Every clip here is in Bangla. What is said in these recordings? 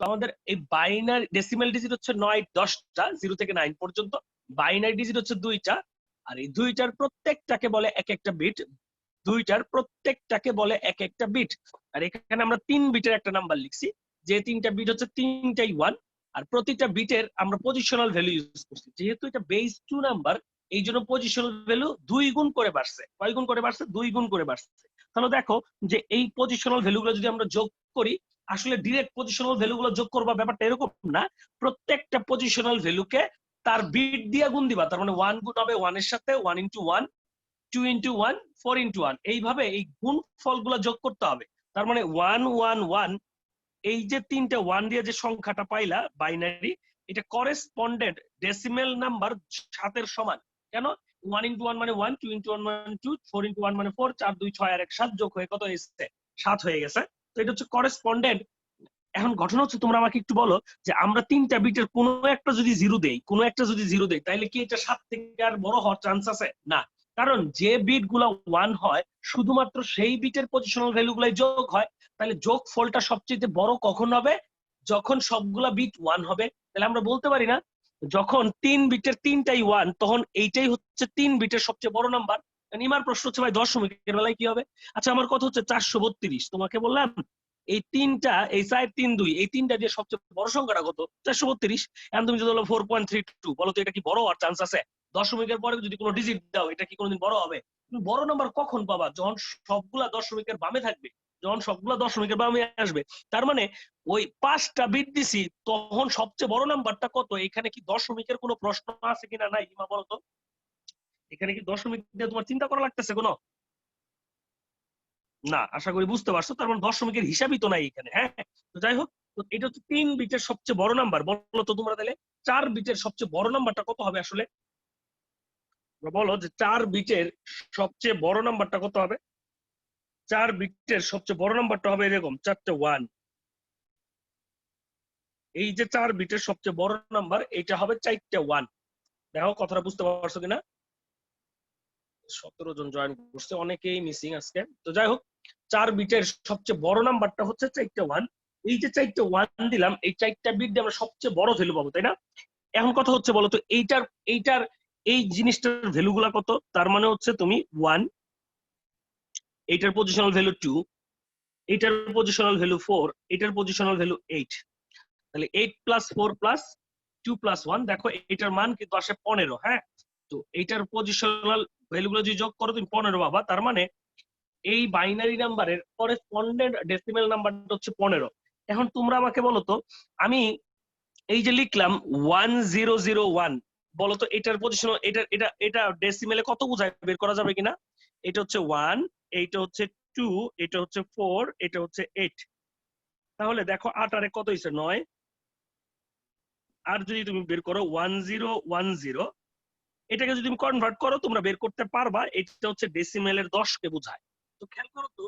তো আমাদের এই বাইনারি ডেসিমাল ডিজিট হচ্ছে 9 10টা 0 থেকে 9 পর্যন্ত, বাইনারি ডিজিট হচ্ছে 2টা, আর এই দুইটার প্রত্যেকটাকে বলে এক একটা বিট, দুইটার প্রত্যেকটাকে বলে এক একটা বিট। আর এখানে আমরা 3 বিটের একটা নাম্বার লিখছি, যে 3টা বিট হচ্ছে 3টাই 1, আর প্রতিটা বিটের আমরা পজিশনাল ভ্যালু ইউজ করছি। যেহেতু এটা বেস 2 নাম্বার, এই জন্য পজিশনাল ভ্যালু 2 গুণ করে বাড়ছে। কয় গুণ করে বাড়ছে? 2 গুণ করে বাড়ছে। তাহলে দেখো যে এই পজিশনাল ভ্যালুগুলো যদি আমরা যোগ করি, আসলে ডিরেক্ট পজিশনাল ভ্যালুগুলো যোগ করবা ব্যাপারটা এরকম না, প্রত্যেকটা পজিশনাল ভ্যালুকে তার বিট দিয়ে গুণ দিবা। তার মানে 1 গুণ হবে 1 এর সাথে, 1 ইনটু 1, 2 ইনটু 1, 4 ইনটু 1, এইভাবে এই গুণ ফলগুলো যোগ করতে হবে। তার মানে 1 1 1, এই যে 3টা 1 দিয়ে যে সংখ্যাটা পাইলা বাইনারি, এটা করেসপন্ডেন্ট ডেসিমেল নাম্বার 7 এর সমান। কেন? 1 ইনটু 1 মানে 1, 2 ইনটু 1 মানে 2, 4 ইনটু 1 মানে 4, 4 2 6 আর 1 7, যোগ হয়ে কত হয়েছে? 7 হয়ে গেছে। তো এটা হচ্ছে করেসপন্ডেন্ট। এখন ঘটনা হচ্ছে, তোমরা আমাকে একটু বলো যে আমরা 3টা বিটের কোনো একটা যদি জিরো দেই, কোনো একটা যদি জিরো দেই, তাহলে কি এটা 7 থেকে আর বড় হওয়ার চান্স আছে? না, কারণ যে বিট গুলা 1 হয় শুধুমাত্র সেই বিটের পজিশনাল ভ্যালু গুলাই যোগ হয়। তাহলে যোগ ফলটা সবচেয়ে বড় কখন হবে? যখন সবগুলা বিট 1 হবে। তাহলে আমরা বলতে পারি না, যখন 3 বিটের 3টাই 1, তখন এইটাই হচ্ছে 3 বিটের সবচেয়ে বড় নাম্বার। এবার প্রশ্ন হচ্ছে, ভাই দশমিকের বেলায় কি হবে? আচ্ছা, আমার কথা হচ্ছে 432। তোমাকে বললাম এই 3টা, এই 4 3 2, এই 3টা দিয়ে সবচেয়ে বড় সংখ্যাটা কত? 432। এখন তুমি যদি বলো 4.32, বলো তো এটা কি বড় হওয়ার চান্স আছে? দশমিকের পরে যদি কোনো ডিজিট দাও, এটা কি কোনোদিন বড় হবে? তুমি বড় নাম্বার কখন পাবা? যখন সবগুলা দশমিকের বামে থাকবে, যখন সবগুলা দশমিকের বামে আসবে। তার মানে ওই 5টা বিট দিছি, তখন সবচেয়ে বড় নাম্বারটা কত? এখানে কি দশমিকের কোনো প্রশ্ন আছে কিনা? নাই। ইমা বলো তো, এখানে কি দশমিক দিয়ে তোমার চিন্তা করা লাগতেছে কোনো? না, আশা করি বুঝতে পারছো। তার মানে দশমিকের হিসাবই তো নাই এখানে। হ্যাঁ, তো যাই হোক, তো এটা হচ্ছে 3 বিটের সবচেয়ে বড় নাম্বার। বলো তো তোমরা তাহলে 4 বিটের সবচেয়ে বড় নাম্বারটা কত হবে আসলে? বলো যে 4 বিটের সবচেয়ে বড় নাম্বারটা কত হবে? 4 বিটের সবচেয়ে বড় নাম্বারটা হবে এরকম 4টে 1। এই যে 4 বিটের সবচেয়ে বড় নাম্বার, এটা হবে 4টে 1। দেখো কথাটা বুঝতে পারছো কিনা? 17 জন জয়েন করছে, অনেকেই মিসিং আজকে। তো যাই হোক, 4 বিটের সবচেয়ে বড় নাম্বারটা হচ্ছে 4টে 1। এই যে 4টে 1 দিলাম, এই 4টা বিট দিয়ে আমরা সবচেয়ে বড় ভ্যালু পাবো, তাই না? এখন কথা হচ্ছে, বলো তো এইটার এইটার এই জিনিসটার ভ্যালু গুলা কত? তার মানে হচ্ছে তুমি 1, এইটার পজিশনাল ভ্যালু 2, এইটার পজিশনাল ভ্যালু 4, এইটার পজিশনাল ভ্যালু 8। তাহলে 8 প্লাস 4 প্লাস 2 প্লাস 1, দেখো এইটার মান কিন্তু আসে 15। হ্যাঁ, তো এইটার পজিশনাল ভ্যালু গুলো যদি যোগ করো তুমি 15 পাবা। তার মানে এই বাইনারি নাম্বারের করেসপন্ডেন্ট ডেসিমেল নাম্বারটা হচ্ছে 15। এখন তোমরা আমাকে বলো তো, আমি এই যে লিখলাম 1001, বলতো এটার পজিশন, এটা এটা এটা ডেসিমেলে কত বোঝায় বের করা যাবে কিনা? এটা হচ্ছে 1, এইটা হচ্ছে 2, এটা হচ্ছে 4, এটা হচ্ছে 8। তাহলে দেখো 8 আর 1 কত হয়েছে? 9। আর যদি তুমি বের করো 1010, এটাকে যদি তুমি কনভার্ট করো, তোমরা বের করতে পারবা এটা হচ্ছে ডেসিমেলের 10কে বোঝায়। তো খেয়াল করো তো,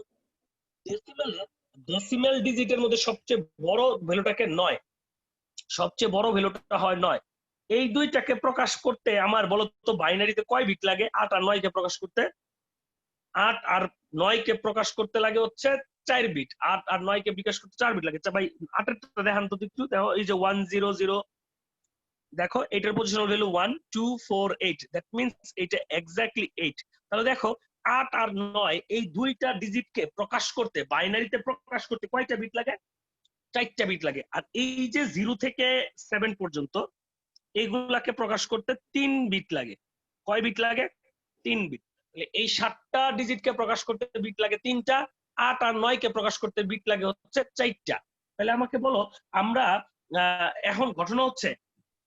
ডেসিমেলে ডেসিমেল ডিজিটের মধ্যে সবচেয়ে বড় ভ্যালুটাকে 9, সবচেয়ে বড় ভ্যালুটা হয় 9। এই দুইটাকে প্রকাশ করতে আমার বলতো বাইনারিতে কয় বিট লাগে? 8 আর 9 কে প্রকাশ করতে, 8 আর 9 কে প্রকাশ করতে লাগে হচ্ছে 4 বিট। 8 আর 9 কে বিকাশ করতে 4 বিট লাগে। আচ্ছা ভাই, 8 এরটা দেখান তো একটু। দেখো এই যে 100, দেখো এটার পজিশনাল ভ্যালু 1 2 4 8, দ্যাট মিন্স এটা এক্স্যাক্টলি 8। তাহলে দেখো 8 আর 9 এই দুইটা ডিজিটকে প্রকাশ করতে, বাইনারিতে প্রকাশ করতে কয়টা বিট লাগে? 4টা বিট লাগে। আর এই যে 0 থেকে 7 পর্যন্ত, এগুলাকে প্রকাশ করতে 3 বিট লাগে। কয় বিট লাগে? 3 বিট। এই 7টা ডিজিটকে প্রকাশ করতে বিট লাগে 3টা, 8 আর 9 কে প্রকাশ করতে বিট লাগে হচ্ছে 4টা। তাহলে আমাকে বলো, আমরা এখন ঘটনা হচ্ছে,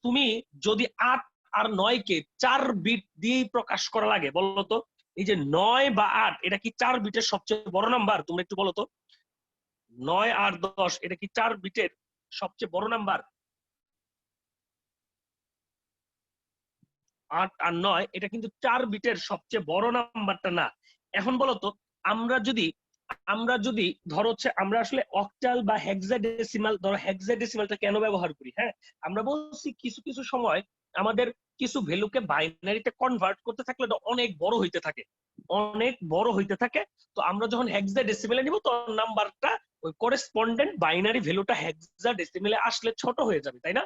তুমি যদি 8 আর 9 কে 4 বিট দিয়েই প্রকাশ করা লাগে, বলো তো এই যে 9 বা 8, এটা কি 4 বিটের সবচেয়ে বড় নাম্বার? তোমরা একটু বলো তো, 9 আর 10 এটা কি 4 বিটের সবচেয়ে বড় নাম্বার? 8 আর 9 এটা কিন্তু 4 বিটের সবচেয়ে বড় নাম্বারটা না। এখন বলতো, আমরা যদি আমরা যদি ধরো হচ্ছে, আমরা আসলে অক্টাল বা হেক্সাডেসিমাল, ধরো হেক্সাডেসিমালটা কেন ব্যবহার করি? হ্যাঁ, আমরা বলছি কিছু কিছু সময় আমাদের কিছু ভ্যালুকে বাইনারিতে কনভার্ট করতে থাকলে এটা অনেক বড় হইতে থাকে। অনেক বড় হইতে থাকে। তো আমরা যখন হেক্সাডেসিমেলে নিব তখন নাম্বারটা ওই করেসপন্ডেন্ট বাইনারি ভ্যালুটা হেক্সাডেসিমেলে আসলে ছোট হয়ে যাবে, তাই না?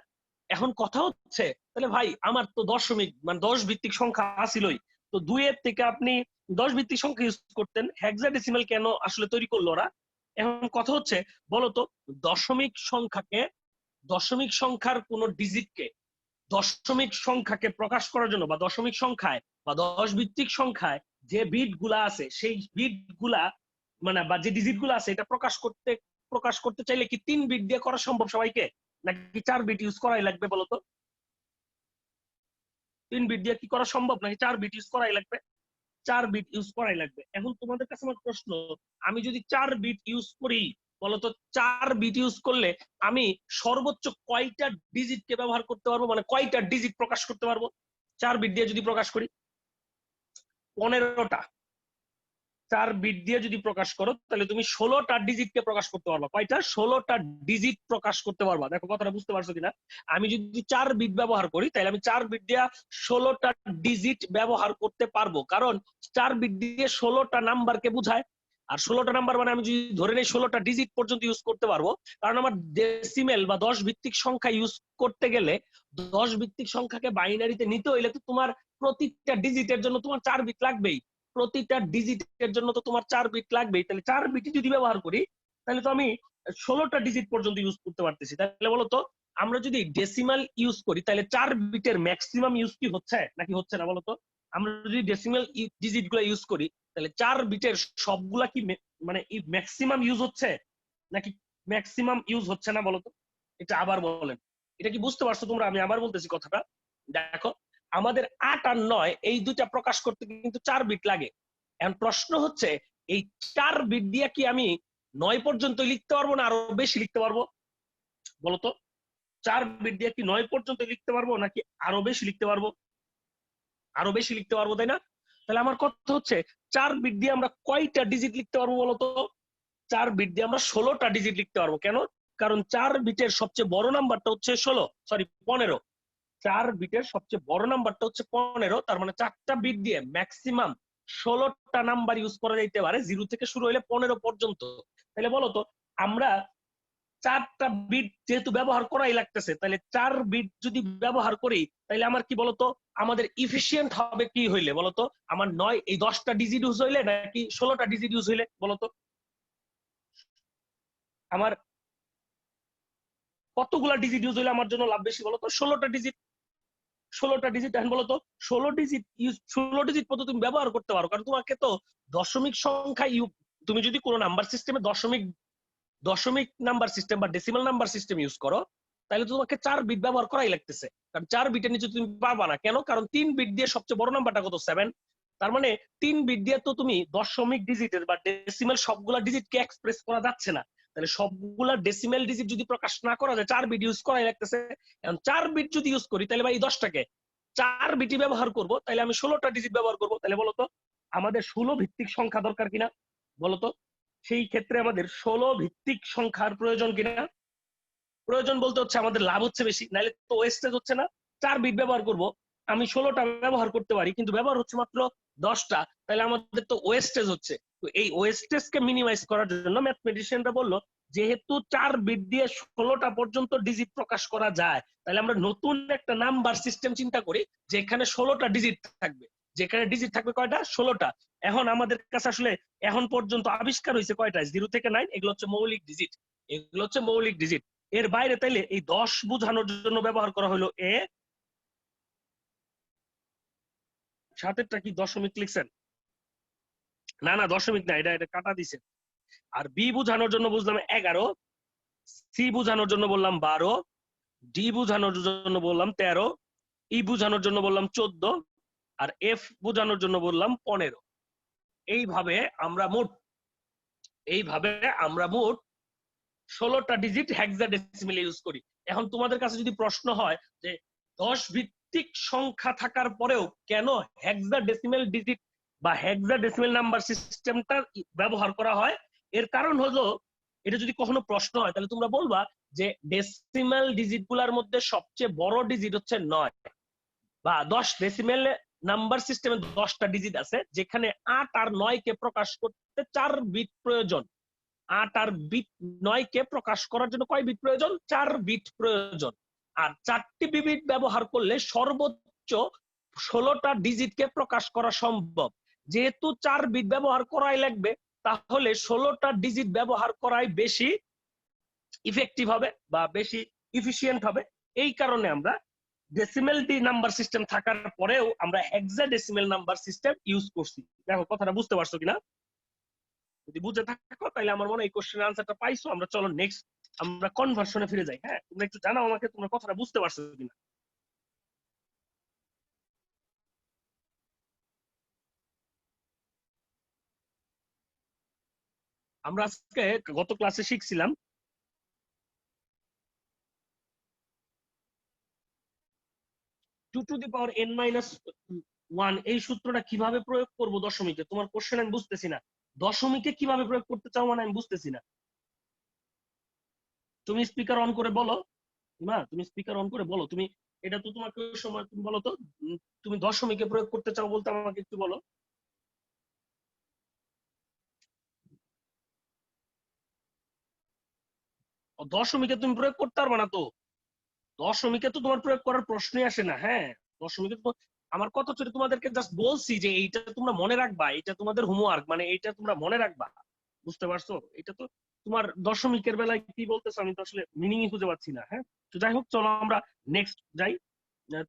এখন কথা হচ্ছে তাহলে ভাই আমার তো দশমিক মানে 10 ভিত্তিক সংখ্যা আসিলই, তো 2 এর থেকে আপনি 10 ভিত্তিক সংখ্যা ইউজ করতেন, হেক্সাডেসিমেল কেন আসলে তৈরি করলো ওরা? এখন কথা হচ্ছে বলতো দশমিক সংখ্যার কোন ডিজিটকে দশমিক সংখ্যাকে প্রকাশ করার জন্য বা দশমিক সংখ্যায় বা 10 ভিত্তিক সংখ্যায় যে বিট গুলা আছে সেই বিট গুলা মানে বা যে ডিজিট গুলা আছে এটা প্রকাশ করতে চাইলে কি 3 বিট দিয়ে করা সম্ভব সবাইকে, নাকি 4 বিট ইউজ করাই লাগবে বলতো? 3 বিট দিয়ে কি করা সম্ভব নাকি 4 বিট ইউজ করাই লাগবে? 4 বিট ইউজ করাই লাগবে। এখন তোমাদের কাছে আমার প্রশ্ন, আমি যদি 4 বিট ইউজ করি বলতো, 4 বিট ইউজ করলে আমি সর্বোচ্চ কয়টা ডিজিটকে ব্যবহার করতে পারবো, মানে কয়টা ডিজিট প্রকাশ করতে পারবো 4 বিট দিয়ে যদি প্রকাশ করি? 15টা। 4 বিট দিয়ে যদি প্রকাশ করো তাহলে তুমি 16টা ডিজিটকে প্রকাশ করতে পারবা। কয়টা? 16টা ডিজিট প্রকাশ করতে পারবা। দেখো কথাটা বুঝতে পারছো কিনা? আমি যদি 4 বিট ব্যবহার করি তাহলে আমি 4 বিট দিয়ে 16টা ডিজিট ব্যবহার করতে পারবো, কারণ 4 বিট দিয়ে 16টা নাম্বারকে বোঝায়। আর 16টা নাম্বার মানে আমি যদি ধরে নেই 16টা ডিজিট পর্যন্ত ইউজ করতে পারবো, কারণ আমার ডেসিমেল বা 10 ভিত্তিক সংখ্যা ইউজ করতে গেলে 10 ভিত্তিক সংখ্যাকে বাইনারিতে নিতে হইলে তো তোমার প্রতিটা ডিজিটের জন্য তোমার 4 বিট লাগবেই। প্রতিটা ডিজিটের জন্য তো তোমার 4 বিট লাগবেই। তাহলে 4 বিট যদি ব্যবহার করি তাহলে তো আমি 16টা ডিজিট পর্যন্ত ইউজ করতে পারতেছি। তাহলে বলতো আমরা যদি ডেসিমাল ইউজ করি তাহলে 4 বিটের ম্যাক্সিমাম ইউজ কি হচ্ছে নাকি হচ্ছে না বলতো? আমরা যদি ডেসিমাল ডিজিট গুলা ইউজ করি তাহলে 4 বিটের সবগুলা কি মানে ম্যাক্সিমাম ইউজ হচ্ছে নাকি ম্যাক্সিমাম ইউজ হচ্ছে না বলতো? এটা আবার বলেন, এটা কি বুঝতে পারছো তোমরা? আমি আবার বলতেছি কথাটা। দেখো আমাদের 8 আর 9 এই দুইটা প্রকাশ করতে কিন্তু 4 বিট লাগে। এখন প্রশ্ন হচ্ছে এই 4 বিট দিয়ে কি আমি 9 পর্যন্ত লিখতে পারবো না আরো বেশি লিখতে পারবো বলতো? 4 বিট দিয়ে কি 9 পর্যন্ত লিখতে পারবো নাকি আরো বেশি লিখতে পারবো? আরো বেশি লিখতে পারবো, তাই না? তাহলে আমার কথা হচ্ছে 4 বিট দিয়ে আমরা কয়টা ডিজিট লিখতে পারবো বলতো? 4 বিট দিয়ে আমরা 16টা ডিজিট লিখতে পারবো। কেন? কারণ 4 বিটের সবচেয়ে বড় নাম্বারটা হচ্ছে 15। 4 বিটের সবচেয়ে বড় নাম্বারটা হচ্ছে 15, তার মানে 4টা বিট দিয়ে ম্যাক্সিমাম 16টা নাম্বার ইউজ করা যাইতে পারে, 0 থেকে শুরু হইলে 15 পর্যন্ত। তাহলে বলতো আমরা 4টা বিট যেহেতু ব্যবহার করাই লাগতেছে, তাহলে 4 বিট যদি ব্যবহার করি তাহলে আমার কি বলতো আমাদের ইফিশিয়েন্ট হবে কি হইলে বলতো? আমার 9 এই 10টা ডিজিট ইউজ হইলে নাকি 16টা ডিজিট ইউজ হইলে বলতো? আমার কতগুলা ডিজিট ইউজ হইলে আমার জন্য লাভ বেশি বলতো? 16টা ডিজিট। 16টা ডিজিট। এখন বলতো 16 ডিজিট পর্যন্ত তুমি ব্যবহার করতে পারো, কারণ তোমাকে তো দশমিক সংখ্যা তুমি যদি কোনো নাম্বার সিস্টেমে দশমিক নাম্বার সিস্টেম বা ডেসিমাল নাম্বার সিস্টেম ইউজ করো তাহলে তোমাকে 4 বিট ব্যবহার করাই লাগতেছে, কারণ 4 বিটের নিচে তুমি পারবা না। কেন? কারণ 3 বিট দিয়ে সবচেয়ে বড় নাম্বারটা কত? 7। তার মানে 3 বিট দিয়ে তো তুমি দশমিক ডিজিটের বা ডেসিমাল সবগুলা ডিজিটকে এক্সপ্রেস করা যাচ্ছে না। তাহলে সবগুলা ডেসিমাল ডিজিট যদি প্রকাশ না করা যায় 4 বিট ইউজ করাই লাগতেছে। এখন 4 বিট যদি ইউজ করি তাহলে ভাই 10টাকে 4 বিটি ব্যবহার করব, তাহলে আমি 16টা ডিজিট ব্যবহার করব। তাহলে বলতো আমাদের 16 ভিত্তিক সংখ্যা দরকার কিনা বলতো? সেই ক্ষেত্রে আমাদের 16 ভিত্তিক সংখ্যার প্রয়োজন কিনা? প্রয়োজন বলতে হচ্ছে আমাদের লাভ হচ্ছে বেশি, নাহলে তো ওয়েস্টেজ হচ্ছে না। 4 বিট ব্যবহার করব, আমি 16টা ব্যবহার করতে পারি কিন্তু ব্যবহার হচ্ছে মাত্র 10টা, তাহলে আমাদের তো ওয়েস্টেজ হচ্ছে। তো এই ওয়েস্টেজকে মিনিমাইজ করার জন্য ম্যাথমেটিশিয়ানরা বললো যেহেতু 4 বিট দিয়ে 16টা পর্যন্ত ডিজিট প্রকাশ করা যায়, তাহলে আমরা নতুন একটা নাম্বার সিস্টেম চিন্তা করি যেখানে 16টা ডিজিট থাকবে। যেখানে ডিজিট থাকবে কয়টা? 16টা। এখন আমাদের কাছে আসলে এখন পর্যন্ত আবিষ্কার হয়েছে কয়টা? 0 থেকে 9, এগুলো হচ্ছে মৌলিক ডিজিট। এগুলো হচ্ছে মৌলিক ডিজিট। এর বাইরে তাইলে এই 10 বোঝানোর জন্য ব্যবহার করা হলো এ। সাতেরটা কি দশমিক লিখছেন? না না দশমিক না, এটা কাটা দিছে। আর বি বোঝানোর জন্য বুঝলাম 11, সি বোঝানোর জন্য বললাম 12, ডি বোঝানোর জন্য বললাম 13, ই বোঝানোর জন্য বললাম 14, আর এফ বোঝানোর জন্য বললাম 15। এইভাবে আমরা মোট 16টা ডিজিট হেক্সাডেসিমেল ইউজ করি। এখন তোমাদের কাছে যদি প্রশ্ন হয় যে 10 ভিত্তিক সংখ্যা থাকার পরেও কেন হেক্সাডেসিমেল ডিজিট বা হেক্সাডেসিমেল নাম্বার সিস্টেমটা ব্যবহার করা হয়, এর কারণ হলো এটা যদি কখনো প্রশ্ন হয় তাহলে তোমরা বলবা যে ডেসিমেল ডিজিট গুলার মধ্যে সবচেয়ে বড় ডিজিট হচ্ছে 9 বা 10। নাম্বার সিস্টেমে 10টা ডিজিট আছে, যেখানে 8 আর 9 কে প্রকাশ করতে 4 বিট প্রয়োজন। 8 আর 9 কে প্রকাশ করার জন্য কয় বিট প্রয়োজন? 4 বিট প্রয়োজন। আর 4টি বিট ব্যবহার করলে সর্বোচ্চ 16টা ডিজিটকে প্রকাশ করা সম্ভব। যেহেতু 4 বিট ব্যবহার করাই লাগবে, তাহলে 16টা ডিজিট ব্যবহার করাই বেশি ইফেক্টিভ হবে বা বেশি ইফিশিয়েন্ট হবে। এই কারণে আমরা ডেসিমেল নাম্বার সিস্টেম থাকার পরেও আমরা হেক্সাডেসিমেল নাম্বার সিস্টেম ইউজ করছি। দেখো কথাটা বুঝতে পারছো কিনা? যদি বুঝে থাকো তাহলে আমার মনে হয় এই কোশ্চেনের আনসারটা পাইছো। আমরা চলো নেক্সট আমরা কনভার্সনে ফিরে যাই। হ্যাঁ, তোমরা একটু জানাও আমাকে তোমরা কথাটা বুঝতে পারছো কিনা। আমরা আজকে গত ক্লাসে শিখছিলাম 2n-1 এই সূত্রটা কিভাবে প্রয়োগ করব দশমিকে। তোমার কোশ্চেন আমি বুঝতেছি না, দশমিকে কিভাবে প্রয়োগ করতে চাও মানে আমি বুঝতেছি না। তুমি স্পিকার অন করে বলো না, তুমি স্পিকার অন করে বলো। তুমি এটা তো তোমাকে সময় তুমি বলো তো, তুমি দশমিকে প্রয়োগ করতে চাও বলতে আমাকে একটু বলো। দশমিকে তুমি প্রয়োগ করতে পারবে না তো, দশমিকে তো তোমার প্রয়োগ করার প্রশ্নই আসে না। হ্যাঁ, দশমিকে তো আমার কথা হচ্ছে তোমাদেরকে জাস্ট বলছি যে এইটা তোমরা মনে রাখবা, এটা তোমাদের হোমওয়ার্ক, মানে এইটা তোমরা মনে রাখবা। বুঝতে পারছো? এটা তো তোমার দশমিকের বেলায় কি বলতেছো আমি তো আসলে মিনিংই খুঁজে পাচ্ছি না। হ্যাঁ, তো যাই হোক চলো আমরা নেক্সট যাই।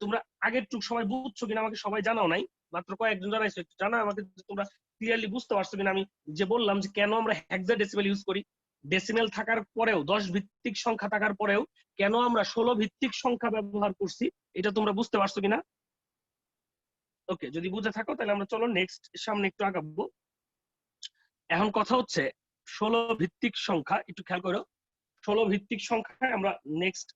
তোমরা আগের টুক সবাই বুঝছো কিনা আমাকে সবাই জানাও নাই, মাত্র কয়েকজন জানাইছো, একটু জানাও আমাকে তোমরা ক্লিয়ারলি বুঝতে পারছো কিনা। আমি যে বললাম যে কেন আমরা হেক্সাডেসিমেল ইউজ করি, ডেসিমেল থাকার পরেও 10 ভিত্তিক সংখ্যা থাকার পরেও কেন আমরা 16 ভিত্তিক সংখ্যা ব্যবহার করছি, এটা তোমরা বুঝতে পারছো কিনা? ওকে, যদি বুঝে থাকো তাহলে আমরা চলো নেক্সট সামনে একটু আগাবো। এখন কথা হচ্ছে 16 ভিত্তিক সংখ্যা, একটু খেয়াল করো। 16 ভিত্তিক সংখ্যায় আমরা নেক্সট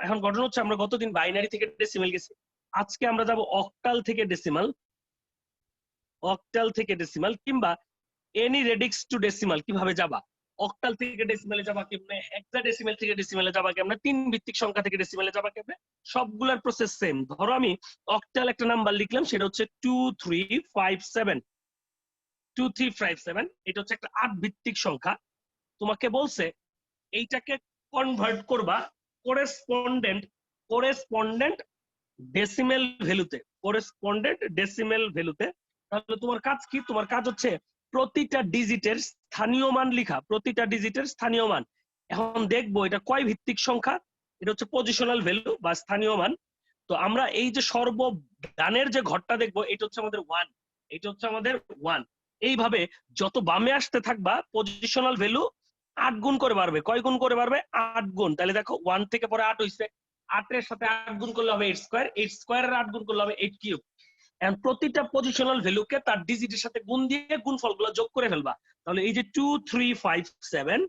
এখন ঘটনা হচ্ছে আমরা গতদিন বাইনারি থেকে ডেসিমেল গেছি, আজকে আমরা যাব অক্টাল থেকে ডেসিমাল। অক্টাল থেকে ডেসিমাল কিংবা এনি রেডিক্স টু ডেসিমাল কিভাবে যাবা? অক্টাল থেকে ডেসিমালে যাবা কেমনে, হেক্সাডেসিমেল থেকে ডেসিমালে যাবা কেমনে, 3 ভিত্তিক সংখ্যা থেকে ডেসিমালে যাবা কেমনে, সবগুলোর প্রসেস সেম। ধরো আমি অক্টাল একটা নাম্বার লিখলাম, সেটা হচ্ছে 2357। 2357 এটা হচ্ছে একটা 8 ভিত্তিক সংখ্যা। তোমাকে বলছে এইটাকে কনভার্ট করবা করেসপন্ডেন্ট করেসপন্ডেন্ট ডেসিমেল ভ্যালুতে, করেসপন্ডেন্ট ডেসিমেল ভ্যালুতে। তাহলে তোমার কাজ কি? তোমার কাজ হচ্ছে প্রতিটা ডিজিটের স্থানীয় মান লিখা, প্রতিটা ডিজিটের স্থানীয় মান। এখন দেখবো এটা কয় ভিত্তিক সংখ্যা, এটা হচ্ছে পজিশনাল ভ্যালু বা স্থানীয় মান। তো আমরা এই যে সর্বদানের যে ঘরটা দেখবো, এটা হচ্ছে আমাদের 1, এটা হচ্ছে আমাদের 1। এইভাবে যত বামে আসতে থাকবা পজিশনাল ভ্যালু 8 গুণ করে বাড়বে। কয় গুণ করে বাড়বে? 8 গুণ। তাহলে দেখো 1 থেকে পরে 8 হইছে, 8 এর সাথে 8 গুণ করলে হবে 8 স্কয়ার, 8 স্কয়ারের 8 গুণ করলে হবে 8 কিউব। এন্ড প্রতিটা পজিশনাল ভ্যালুকে তার ডিজিটের সাথে গুণ দিয়ে গুণফলগুলো যোগ করে ফেলবা। তাহলে এই যে 2357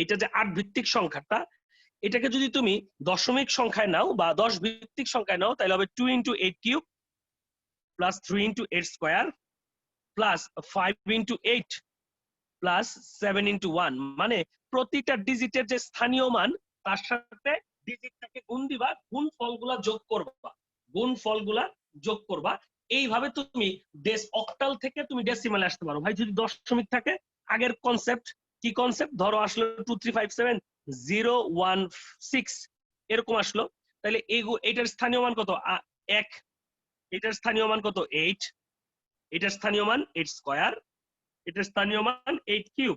এটা যে 8 ভিত্তিক সংখ্যাটা, এটাকে যদি তুমি দশমিক সংখ্যায় নাও বা 10 ভিত্তিক সংখ্যায় নাও, তাহলে হবে 2 × 8 cube plus 3 × 8 square plus 5 × 8 plus 7 × 1। মানে প্রতিটা ডিজিটের যে স্থানীয় মান তার সাথে ডিজিটটাকে গুণ দিবা, গুণ ফলগুলা যোগ করবা, গুণ ফলগুলা যোগ করবা। এইভাবে তুমি অক্টাল থেকে তুমি ডেসিমালে আসতে পারো। ভাই যদি দশমিক থাকে, আগের কনসেপ্ট কি কনসেপ্ট, ধরো আসলো 2357016 এরকম আসলো, তাহলে এটার স্থানীয় মান কত? 1। এটার স্থানীয় মান কত? 8। এটার স্থানীয় মান 8 স্কয়ার, এটার স্থানীয় মান 8 কিউব।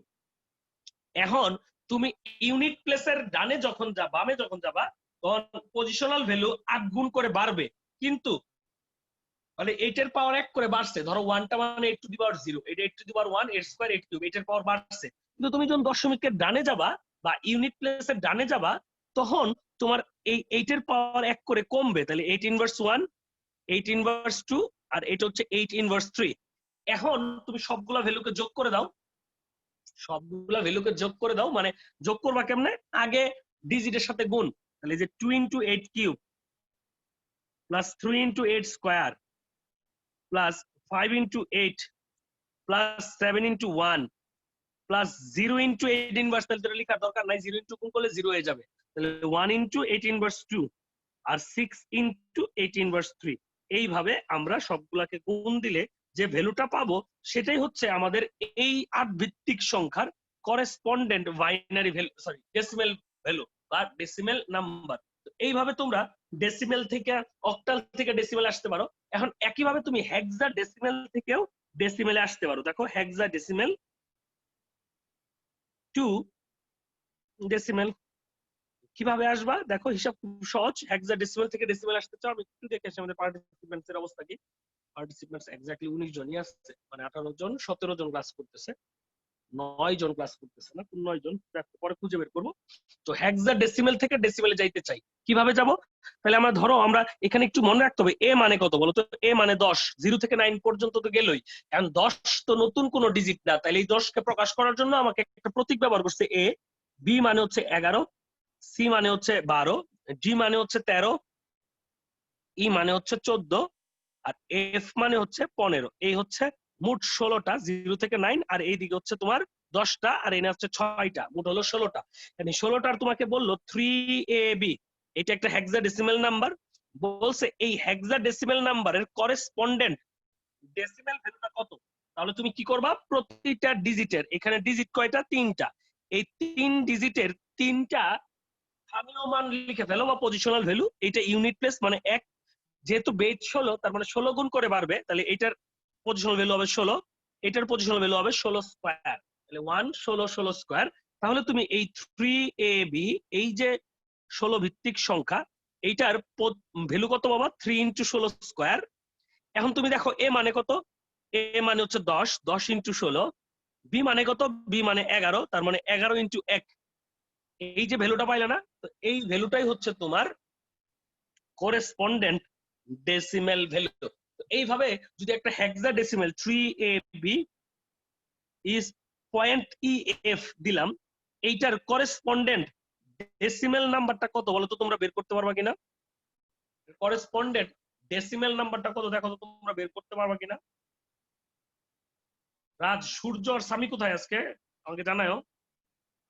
এখন তুমি ইউনিট প্লেসের ডানে যখন যাবা, বামে যখন যাবা, তখন পজিশনাল ভ্যালু 8 গুণ করে বাড়বে, কিন্তু মানে 8 এর পাওয়ার 1 করে বাড়ছে। ধরো 1টা মানে 8 টু দি পাওয়ার 0, এটা 8 two the power 1, 8 square 8 cube, 8 এর পাওয়ার বাড়ছে। কিন্তু তুমি যখন দশমিকের ডানে যাবা বা ইউনিট প্লেসের ডানে যাবা, তখন তোমার এই 8 এর পাওয়ার 1 করে কমবে। তাহলে 8 ইনভার্স 1, 8 ইনভার্স 2, আর এটা হচ্ছে 8 ইনভার্স 3। এখন তুমি সবগুলা ভ্যালুকে যোগ করে দাও, সবগুলা ভ্যালুকে যোগ করে দাও। মানে যোগ করবা কেমনে? আগে ডিজিটের সাথে গুণ। তাহলে যে 2 × 8 cube plus 3 × 8 square plus 5 × 8 plus 7 × 1 plus 0 × 8 inverse. তাহলে লেখার দরকার নাই, 0 × গুণ করলে 0 হয়ে যাবে। তাহলে 1 × 8 ইনভার্স 2 আর 6 × 8 ইনভার্স 3। এইভাবে আমরা সবগুলাকে গুণ দিলে যে ভ্যালুটা পাবো সেটাই হচ্ছে আমাদের এই 8 ভিত্তিক সংখ্যার correspondent binary value, sorry decimal value বা ডেসিমেল নাম্বার। এইভাবে তোমরা ডেসিমেল থেকে অক্টাল থেকে ডেসিমেল আসতে পারো। এখন একইভাবে তুমি হেক্সা ডেসিমেল থেকেও ডেসিমেলে আসতে পারো। দেখো হেক্সা ডেসিমেল টু ডেসিমেল কিভাবে আসবা, দেখো হিসাব খুব সহজ। হেক্সাডেসিমাল থেকে ডেসিমেল আসতে চাও, আমি একটু দেখে আসি আমাদের পার্টিসিপেন্টস এর অবস্থা কি। পার্টিসিপেন্টস এক্স্যাক্টলি 19 জনই আসছে, মানে 18 জন 17 জন ক্লাস করতেছে, 9 জন ক্লাস করতেছে না, 9 জন, পরে খুঁজে বের করবো। তো হেক্সাডেসিমাল থেকে ডেসিমেলে যাইতে চাই, কিভাবে যাব? তাহলে আমরা ধরো আমরা এখানে একটু মনে রাখতে হবে এ মানে কত বলো তো। এ মানে 10, 0 থেকে 9 পর্যন্ত তো গেলই। এখন 10 তো নতুন কোনো ডিজিট না, তাহলে এই 10 কে প্রকাশ করার জন্য আমাকে একটা প্রতীক ব্যবহার করছে এ। বি মানে হচ্ছে 11, সি মানে হচ্ছে 12, ডি মানে হচ্ছে 13, ই মানে হচ্ছে 14, আর এফ মানে হচ্ছে 15। এই হচ্ছে মোট 16টা, 0 থেকে 9, আর এইদিকে হচ্ছে তোমার 10টা, আর এনে হচ্ছে 6টা, মোট হলো 16টা। মানে 16টার তোমাকে বললো 3AB, এটা একটা হেক্সাডেসিমাল নাম্বার। বলছে এই হেক্সাডেসিমাল নাম্বারের করেসপন্ডেন্ট ডেসিমেল ভ্যালুটা কত। তাহলে তুমি কি করবা, প্রতিটা ডিজিটের, এখানে ডিজিট কয়টা, 3টা, এই 3 ডিজিটের 3টা স্থানীয় মান লিখে ফেলো বা পজিশনাল ভ্যালু। এটা ইউনিট প্লেস মানে 1, যেহেতু বেজ 16 তার মানে 16 গুণ করে বাড়বে, তাহলে এটার পজিশনাল ভ্যালু হবে 16, এটার পজিশনাল ভ্যালু হবে 16 স্কয়ার, তাহলে 1 16 16 স্কয়ার। তাহলে তুমি এই 3AB, এই যে 16 ভিত্তিক সংখ্যা, এইটার ভ্যালু কত বাবা, 3 ইন্টু 16 স্কয়ার। এখন তুমি দেখো এ মানে কত, এ মানে হচ্ছে 10, 10 ইন্টু 16। বি মানে কত, বি মানে 11, তার মানে 11 ইন্টু 1। এই যে ভ্যালুটা পাইলে না, তো এই ভ্যালুটাই হচ্ছে তোমার করেসপন্ডেন্ট ডেসিমেল ভ্যালু। এইভাবে যদি একটা হেক্সাডেসিমেল 3AB ইজ .EF দিলাম, এইটার করেসপন্ডেন্ট ডেসিমেল নাম্বারটা কত বলো তো, তোমরা বের করতে পারবা কিনা? করেসপন্ডেন্ট ডেসিমেল নাম্বারটা কত দেখো তো, তোমরা বের করতে পারবা কিনা? রাজ, সূর্য আর সামি কোথায় আজকে, আমাকে জানাও।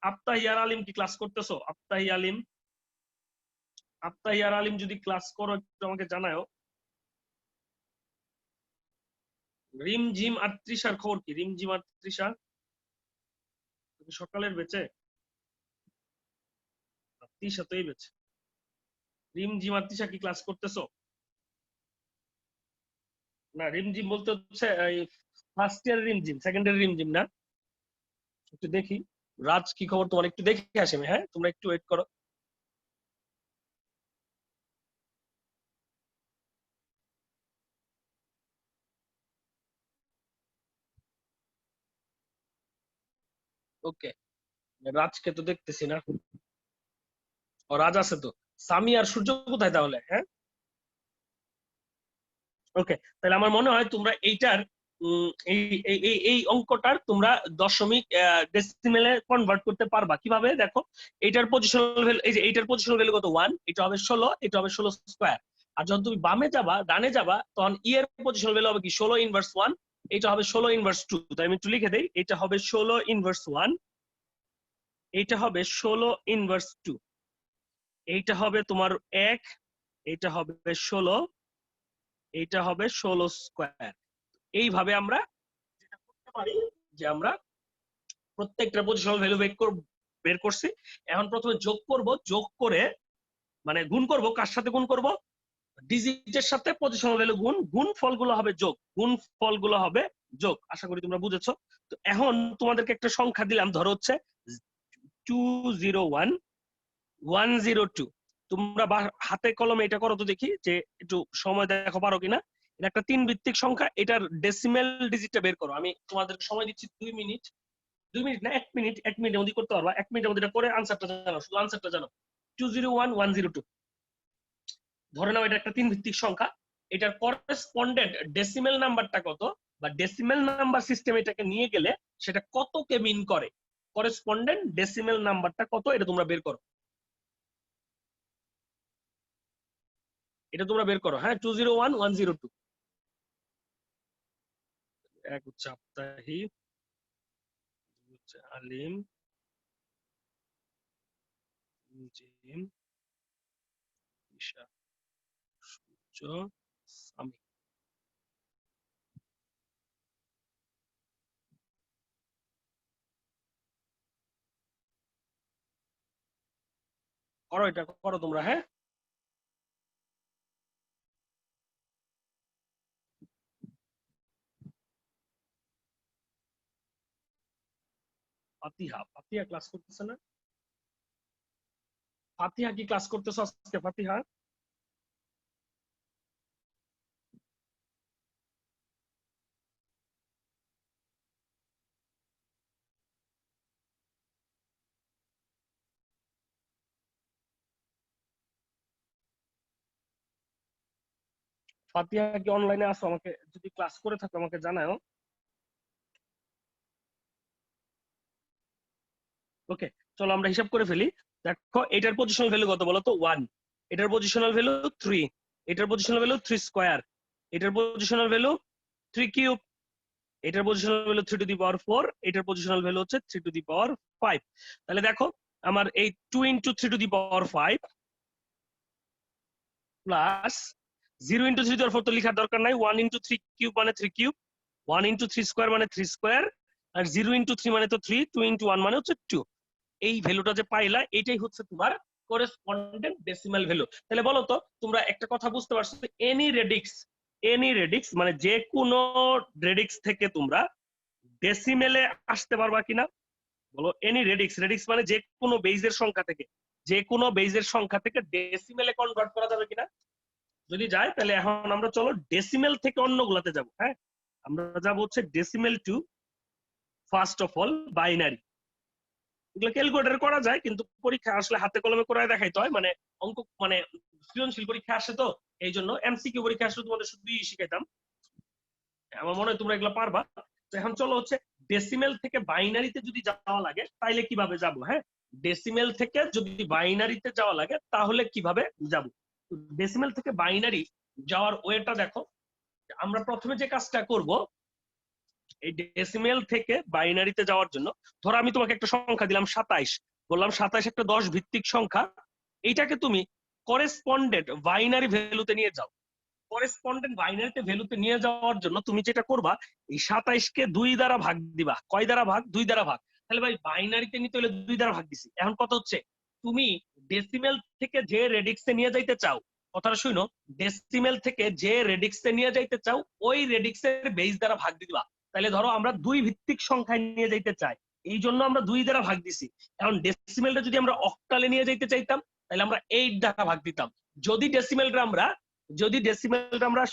আফতাহিয়ার আলিম কি ক্লাস করতেছো? আফতাহিয়ার আলিম যদি ক্লাস করো একটু আমাকে জানাও। রিমঝিম আর তৃষার খবর কি? রিমঝিম আর তৃষা সকালের বেঁচে, তৃষা তো এই বেঁচে। রিমঝিম আর তৃষা কি ক্লাস করতেছো? না, রিমঝিম বলতে হচ্ছে ফার্স্ট ইয়ার রিমঝিম, সেকেন্ড ইয়ার রিমঝিম না। একটু দেখি রাজ কি খবর তোমার, একটু দেখে আসি আমি। হ্যাঁ, তোমরা একটু ওয়েট করো। ওকে, রাজকে তো দেখতেছি না। ও, রাজ আছে তো। সামি আর সূর্য কোথায় তাহলে? হ্যাঁ, ওকে, তাহলে আমার মনে হয় তোমরা এইটার এই এই এই এই অঙ্কটার তোমরা দশমিক ডেসিমেলে কনভার্ট করতে পারবা কিভাবে, দেখো। এইটার পজিশনাল ভ্যালু, এই যে এইটার পজিশনাল ভ্যালু কত, 1, এটা হবে 16, এটা হবে 16 স্কয়ার। আর যখন তুমি বামে যাবা, ডানে যাবা, তখন ই এর পজিশনাল ভ্যালু হবে কি, 16 ইনভার্স 1, এটা হবে 16 ইনভার্স 2। তাই আমি একটু লিখে দেই, এটা হবে 16 ইনভার্স 1, এটা হবে 16 ইনভার্স 2, এইটা হবে তোমার 1, এটা হবে 16, এইটা হবে 16 স্কয়ার। এইভাবে আমরা যেটা করতে পারি, যে আমরা প্রত্যেকটা পজিশনাল ভ্যালু বের করছি। এখন প্রথমে যোগ করব, যোগ করে মানে গুণ করব, কার সাথে গুণ করব, ডিজিটের সাথে পজিশনাল ভ্যালু গুণ, গুণ ফলগুলো হবে যোগ, গুণ ফলগুলো হবে যোগ। আশা করি তোমরা বুঝেছো। তো এখন তোমাদেরকে একটা সংখ্যা দিলাম, ধরো হচ্ছে 201,102। তোমরা হাতে কলমে এটা করো তো দেখি, যে একটু সময় দেখো পারো কিনা। এটা একটা 3 ভিত্তিক সংখ্যা, এটার ডেসিমেল ডিজিটটা বের করো। আমি তোমাদের সময় দিচ্ছি 2 মিনিট, 2 মিনিট না, 1 মিনিট, 1 মিনিটের মধ্যে করতে পারবা। 1 মিনিটের মধ্যে করে আনসারটা জানো, শুধু আনসারটা জানো। 201,102। ধরে নাও এটা একটা 3 ভিত্তিক সংখ্যা, এটার করেসপন্ডেন্ট ডেসিমেল নাম্বারটা কত, বা ডেসিমেল নাম্বার সিস্টেম এটাকে নিয়ে গেলে সেটা কতকে মিন করে, করেসপন্ডেন্ট ডেসিমেল নাম্বারটা কত, এটা তোমরা বের করো। এটা তোমরা বের করো। হ্যাঁ, 201,102। এক হচ্ছে আফতাহি, হচ্ছে আলিম, জিম, ঈশা, সূর্য, আমি করো, এটা করো তোমরা, হ্যাঁ। ফাতিহা, ফাতিহা ক্লাস করতেছে না? ফাতিহা কি ক্লাস করতেছো আজকে? ফাতিহা ফাতিহা কি অনলাইনে আসো? আমাকে যদি ক্লাস করে থাকো আমাকে জানাও। ওকে, চলো আমরা হিসাব করে ফেলি। দেখো এটার পজিশনাল ভ্যালু কত বলো তো? 1। এটার পজিশনাল ভ্যালু 3। এটার পজিশনাল ভ্যালু 3 স্কয়ার। এটার পজিশনাল ভ্যালু 3 কিউব। এটার positional value 3 to the power 4। এটার পজিশনাল ভ্যালু হচ্ছে 3 টু দি পাওয়ার 5। তাহলে দেখো আমার এই 2 into 3 to the power 5 plus 0 into 3 to the power 4 তো লিখার দরকার নাই। 1 ইন্টু 3 কিউব মানে 3 কিউব, 1 ইন্টু 3 স্কয়ার মানে 3 স্কয়ার, আর 0 ইন্টু 3 মানে তো 3, 2 ইন্টু 1 মানে হচ্ছে 2। এই ভ্যালুটা যে পাইলা এটাই হচ্ছে তোমার করেসপন্ডেন্ট ডেসিমাল ভ্যালু। তাহলে বলো তো তোমরা একটা কথা বুঝতে পারছো, এনি রেডিক্স, এনি রেডিক্স মানে যে কোনো রেডিক্স থেকে তোমরা ডেসিমেলে আসতে পারবা কিনা? বলো এনি রেডিক্স, রেডিক্স মানে যে কোনো বেজের সংখ্যা থেকে, যে কোনো বেজের সংখ্যা থেকে ডেসিমেলে কনভার্ট করা যাবে কিনা? যদি যায় তাহলে এখন আমরা চলো ডেসিমেল থেকে অন্যগুলাতে যাব। হ্যাঁ, আমরা যাব হচ্ছে decimal two first of all binary. এগুলো ক্যালকুলেটর করা যায়, কিন্তু পরীক্ষা আসলে হাতে কলমে করে দেখাইতে হয়। মানে অঙ্ক মানে সৃজনশীল পরীক্ষা আসে তো, এই জন্য এমসিকিউ পরীক্ষা আসলে তোমাদের শুধু শিখাইতাম। আমার মনে হয় তোমরা এগুলো পারবা। তো এখন চলো হচ্ছে ডেসিমেল থেকে বাইনারিতে যদি যাওয়া লাগে তাইলে কিভাবে যাব। হ্যাঁ, ডেসিমেল থেকে যদি বাইনারিতে যাওয়া লাগে তাহলে কিভাবে যাব। ডেসিমেল থেকে বাইনারি যাওয়ার ওয়েটা দেখো। আমরা প্রথমে যে কাজটা করব, এই ডেসিমেল থেকে বাইনারিতে যাওয়ার জন্য, ধরো আমি তোমাকে একটা সংখ্যা দিলাম 27, বললাম 27 একটা 10 ভিত্তিক সংখ্যা, এইটাকে তুমি করেসপন্ডেন্ট বাইনারি ভ্যালুতে নিয়ে যাও। করেসপন্ডেন্ট বাইনারিতে ভ্যালুতে নিয়ে যাওয়ার জন্য তুমি যেটা করবা, এই 27 কে 2 দ্বারা ভাগ দিবা। কয় দ্বারা ভাগ? 2 দ্বারা ভাগ। তাহলে ভাই বাইনারিতে নিতে হলে 2 দ্বারা ভাগ দিছি। এখন কত হচ্ছে, তুমি ডেসিমেল থেকে যে রেডিক্সে নিয়ে যাইতে চাও, কথাটা শুনো, ডেসিমেল থেকে যে রেডিক্সে নিয়ে যাইতে চাও ওই রেডিক্সের বেস দ্বারা ভাগ দিবা। তাহলে ধরো আমরা 2 ভিত্তিক সংখ্যায় নিয়ে যাইতে চাই, এই জন্য আমরা 2 দ্বারা ভাগ দিছি। এখন ডেসিমেলটা যদি আমরা অক্টালে নিয়ে যাইতে চাইতাম তাহলে আমরা 8 দ্বারা ভাগ দিতাম। যদি ডেসিমেলটা আমরা যদি ডেসিমেলটা আমরা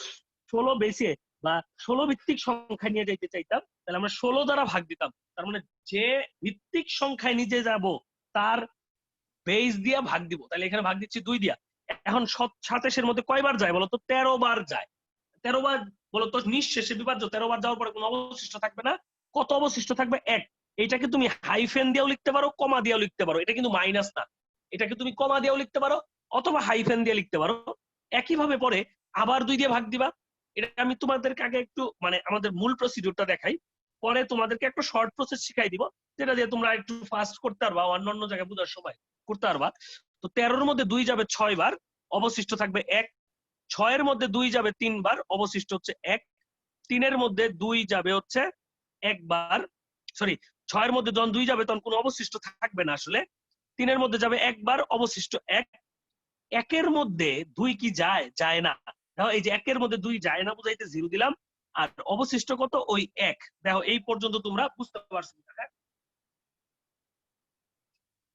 16 বেসে বা 16 ভিত্তিক সংখ্যা নিয়ে যাইতে চাইতাম তাহলে আমরা 16 দ্বারা ভাগ দিতাম। তার মানে যে ভিত্তিক সংখ্যায় নিতে যাব তার বেস দিয়া ভাগ দিব। তাহলে এখানে ভাগ দিচ্ছি 2 দিয়া। এখন 27 মধ্যে কয়বার যায় বলতো? 13 বার যায়। 13 বার বলতো নিঃশেষে বিভাজ্য, 13 বার যাওয়ার পরে কোনো অবশিষ্ট থাকবে না। কত অবশিষ্ট থাকবে? 1। এটাকে তুমি হাইফেন দিয়েও লিখতে পারো, কমা দিয়েও লিখতে পারো, এটা কিন্তু মাইনাস না। এটাকে তুমি কমা দিয়েও লিখতে পারো অথবা হাইফেন দিয়ে লিখতে পারো। একইভাবে পরে আবার 2 দিয়ে ভাগ দিবা। এটা আমি তোমাদেরকে আগে একটু মানে আমাদের মূল প্রসিডিউরটা দেখাই, পরে তোমাদেরকে একটা শর্ট প্রসেস শিখাই দিব, যেটা দিয়ে তোমরা একটু ফাস্ট করতে পারবা, অন্য জায়গায় বোঝার সময় করতে পারবা। তো 13-র মধ্যে 2 যাবে 6 বার, অবশিষ্ট থাকবে 1। 6-এর মধ্যে 2 যাবে 3 বার, অবশিষ্ট হচ্ছে 1। 3-এর মধ্যে 2 যাবে হচ্ছে 1 বার, সরি, 6-এর মধ্যে যখন 2 যাবে তখন কোনো অবশিষ্ট থাকবে না আসলে। 3-এর মধ্যে যাবে 1 বার, অবশিষ্ট 1। 1-এর মধ্যে 2 কি যায়? যায় না। দেখো এই যে 1-এর মধ্যে 2 যায় না বুঝাইতে 0 দিলাম, আর অবশিষ্ট কত? ওই 1। দেখো এই পর্যন্ত তোমরা বুঝতে পারছো, হ্যাঁ?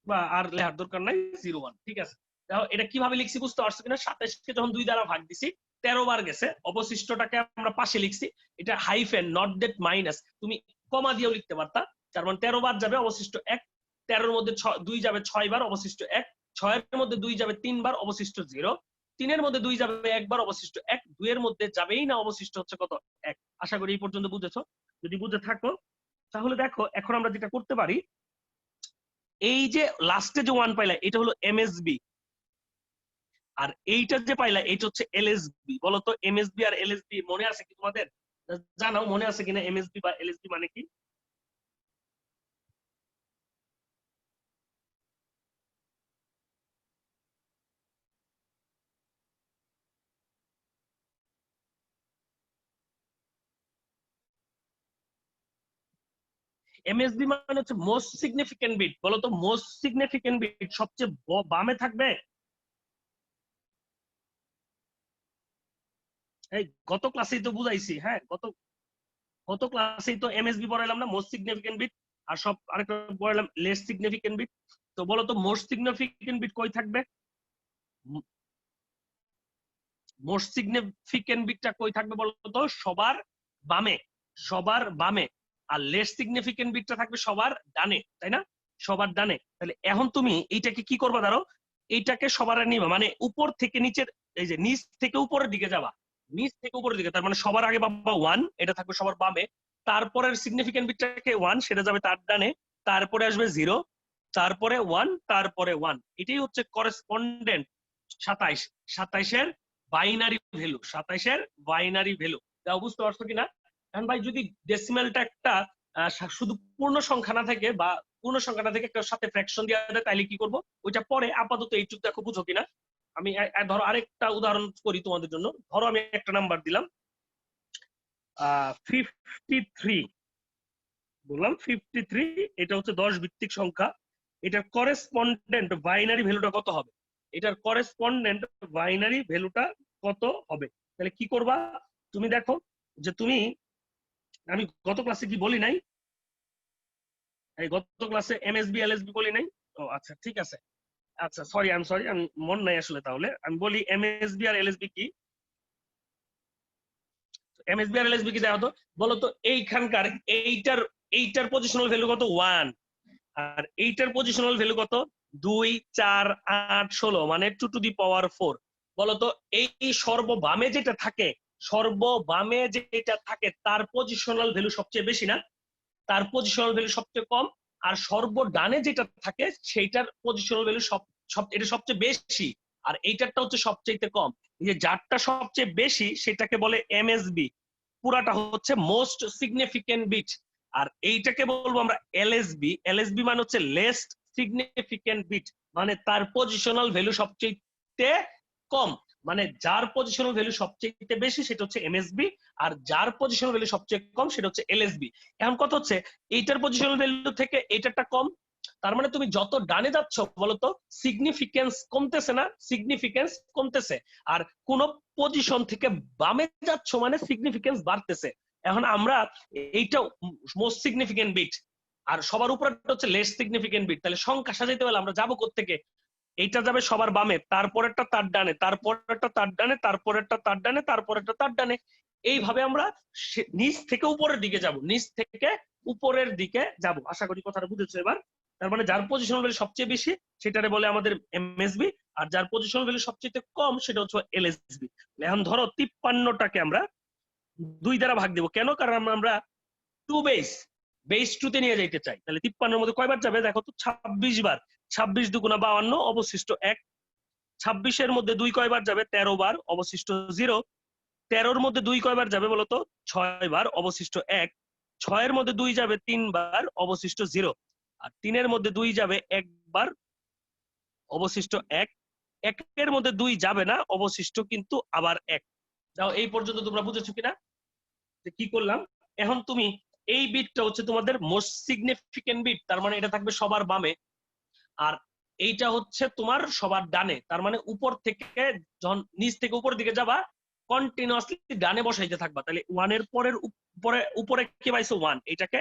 বা আর লেখার দরকার নাই, 0 1, ঠিক আছে। দেখো এটা কিভাবে লিখছি বুঝতে পারছো কিনা? 27 কে যখন 2 দ্বারা ভাগ দিছি 13 বার গেছে, অবশিষ্টটাকে আমরা পাশে লিখছি। এটা হাইফেন নট দ্যাট মাইনাস, তুমি কমা দিয়েও লিখতে পারতা। তার মানে 13 বার যাবে, অবশিষ্ট 1। 13-র মধ্যে 2 যাবে 6 বার, অবশিষ্ট 1। 6-এর মধ্যে 2 যাবে 3 বার, অবশিষ্ট 0। 3-এর মধ্যে 2 যাবে 1 বার, অবশিষ্ট 1। 2-এর মধ্যে যাবেই না, অবশিষ্ট হচ্ছে কত? 1। আশা করি এই পর্যন্ত বুঝেছো। যদি বুঝে থাকো তাহলে দেখো এখন আমরা যেটা করতে পারি, এই যে লাস্টে যে 1 পাইলা এটা হলো এমএসবি, আর এইটা যে পাইলা এটা হচ্ছে এলএসবি। বলতো এমএসবি আর এলএসবি মনে আছে কি তোমাদের? জানাও মনে আছে কিনা এমএসবি বা এলএসবি মানে কি? এমএসবি মানে হচ্ছে মোস্ট সিগনিফিকেন্ট বিট। বলো তো মোস্ট সিগনিফিকেন্ট বিট সবচেয়ে বামে থাকবে। এই গত ক্লাসেই তো বুঝাইছি, হ্যাঁ গত ক্লাসেই তো এমএসবি পড়াইলাম না, মোস্ট সিগনিফিকেন্ট বিট, আর সব আরেকটা পড়াইলাম লেস সিগনিফিকেন্ট বিট। তো বলো তো মোস্ট সিগনিফিকেন্ট বিট কই থাকবে? মোস্ট সিগনিফিকেন্ট বিটটা কই থাকবে বলো তো? সবার বামে, সবার বামে। আর লেস সিগনিফিকেন্ট বিটটা থাকবে সবার ডানে, তাই না? সবার ডানে। তাহলে এখন তুমি এইটাকে কি করবা ধরো, এইটাকে সবার নিবা, মানে উপর থেকে নিচের, এই যে নিচ থেকে উপরের দিকে যাবা, নিচ থেকে উপরের দিকে, তার মানে সবার আগে পাবা ওয়ান, এটা থাকবে সবার বামে। তারপরের সিগনিফিকেন্ট বিটটাকে ওয়ান, সেটা যাবে তার ডানে। তারপরে আসবে জিরো, তারপরে ওয়ান, তারপরে ওয়ান। এটাই হচ্ছে করেসপন্ডেন্ট 27। 27-এর বাইনারি ভ্যালু, 27-এর বাইনারি ভ্যালু। যা বুঝতে পারছো কিনা? এখন ভাই যদি ডেসিমেলটা একটা শুধু পূর্ণ সংখ্যা না থাকে, বা পূর্ণ সংখ্যা না থেকে একটা সাথে ফ্র্যাকশন দিয়ে দেয়, তাইলে কি করব? ওইটা পরে, আপাতত এইটুক দেখো বুঝো কিনা। আমি ধরো আরেকটা উদাহরণ করি তোমাদের জন্য। ধরো আমি একটা নাম্বার দিলাম 53, বললাম 53, এটা হচ্ছে 10 ভিত্তিক সংখ্যা। এটার করেসপন্ডেন্ট বাইনারি ভ্যালুটা কত হবে? এটার করেসপন্ডেন্ট বাইনারি ভ্যালুটা কত হবে? তাহলে কি করবা তুমি? দেখো যে তুমি, আমি গত ক্লাসে কি বলি নাই, এই গত ক্লাসে এমএসবি এলএসবি বলি নাই। ও আচ্ছা ঠিক আছে, আচ্ছা সরি, আমি মন নাই আসলে। তাহলে আমি বলি এমএসবি আর এলএসবি কি। এমএসবি আর এলএসবি কি দেখো তো। বলো তো এইখানকার এইটার এইটার পজিশনাল ভ্যালু কত? 1। আর এইটার পজিশনাল ভ্যালু কত? 2, 4, 8, 16, মানে 2⁴। বলতো এই সর্ববামে যেটা থাকে, সর্ববামে যেটা থাকে তার পজিশনাল ভ্যালু সবচেয়ে বেশি না? তার পজিশনাল ভ্যালু সবচেয়ে কম। আর সর্বডানে যেটা থাকে সেইটার পজিশনাল ভ্যালু এটা সবচেয়ে বেশি। আর এইটারটা হচ্ছে সবচেয়ে কম। এই যে যারটা সবচেয়ে বেশি সেটাকে বলে এমএসবি, পুরাটা হচ্ছে মোস্ট সিগনিফিকেন্ট বিট। আর এইটাকে বলবো আমরা এলএসবি। এলএসবি মানে হচ্ছে লেস্ট সিগনিফিকেন্ট বিট, মানে তার পজিশনাল ভ্যালু সবচেয়ে কম। মানে যার পজিশনাল ভ্যালু সবচেয়ে বেশি সেটা হচ্ছে এমএসবি, আর যার পজিশনাল ভ্যালু সবচেয়ে কম সেটা হচ্ছে এলএসবি। এখন কথা হচ্ছে এইটার পজিশনাল ভ্যালু থেকে এইটারটা কম, তার মানে তুমি যত ডানে যাচ্ছ বলতো সিগনিফিকেন্স কমতেছে না? সিগনিফিকেন্স কমতেছে। আর কোন পজিশন থেকে বামে যাচ্ছ মানে সিগনিফিকেন্স বাড়তেছে। এখন আমরা এইটা মোস্ট সিগনিফিকেন্ট বিট, আর সবার উপরে হচ্ছে লেস সিগনিফিকেন্ট বিট। তাহলে সংখ্যা সাজাইতে হলে আমরা যাবো কোত্থেকে? এইটা যাবে সবার বামে, তারপরেরটা তার ডানে, তারপরেরটা তার ডানে, তারপরেরটা তার ডানে, তারপরেরটা তার ডানে। এইভাবে আমরা নিচ থেকে উপরের দিকে যাব, নিচ থেকে উপরের দিকে যাব। আশা করি কথাটা বুঝেছো এবার। তার মানে যার পজিশনাল ভ্যালু সবচেয়ে বেশি সেটারে বলে আমাদের এমএসবি, আর যার পজিশনাল ভ্যালু সবচেয়ে কম সেটা হচ্ছে এলএসবি। এখন ধরো 53টাকে আমরা 2 দ্বারা ভাগ দেব। কেন? কারণ আমরা 2 বেস 2 তে নিয়ে যাইতে চাই। তাহলে 53-এর মধ্যে কয়বার যাবে দেখো তো? 26 বার। 26 দুগুণা 52, অবশিষ্ট 1। 26-এর মধ্যে 2 কয়বার যাবে? 13 বার, অবশিষ্ট 0। 13-র মধ্যে 2 কয়বার যাবে বলতো? 6 বার, অবশিষ্ট 1। 6-এর মধ্যে 2 যাবে 3 বার, অবশিষ্ট 0। আর 3-এর মধ্যে 2 যাবে 1 বার, অবশিষ্ট 1। 1-এর মধ্যে 2 যাবে না, অবশিষ্ট কিন্তু আবার 1। যাও এই পর্যন্ত তোমরা বুঝেছো কিনা যে কি করলাম? এখন তুমি এই বিটটা হচ্ছে তোমাদের মোস্ট সিগনিফিকেন্ট বিট, তার মানে এটা থাকবে সবার বামে। আর এইটা হচ্ছে তোমার সবার ডানে, তার মানে উপর থেকে যখন নিচ থেকে উপর দিকে যাবা কন্টিনিউয়াসলি ডানে বসাইতে থাকবা। তাহলে 1 এর পরের উপরে উপরে কি পাইছো? 1। এটাকে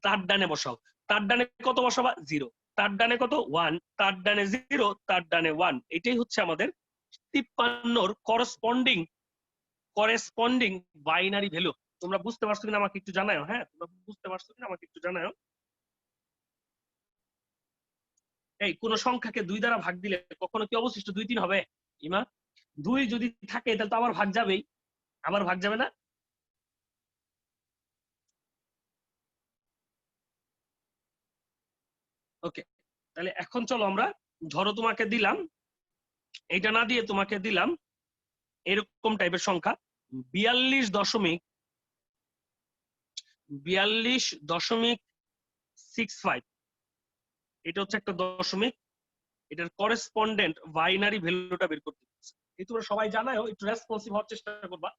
তার ডানে বসাও। তার ডানে কত বসাবা? 0। তার ডানে কত? 1। তার ডানে 0, তার ডানে 1। এটাই হচ্ছে আমাদের 53-র করেসপন্ডিং বাইনারি ভ্যালু। তোমরা বুঝতে পারছো কিনা আমাকে একটু জানাও। হ্যাঁ, তোমরা বুঝতে পারছো কিনা আমাকে একটু জানাও। এই কোন সংখ্যাকে 2 দ্বারা ভাগ দিলে কখনো কি অবশিষ্ট 2, 3 হবে? ইমা, 2 যদি থাকে তাহলে তো আবার ভাগ যাবেই, আবার ভাগ যাবে না? ওকে, তাহলে এখন চলো আমরা, ধরো তোমাকে দিলাম, এটা না দিয়ে তোমাকে দিলাম এরকম টাইপের সংখ্যা 42.65। এটা হচ্ছে একটা দশমিক। এটার করেসপন্ডেন্ট বাইনারি ভ্যালুটা বের করতে হচ্ছে। এই তোমরা সবাই জানাও, একটু রেসপন্সিভ হওয়ার চেষ্টা করবা।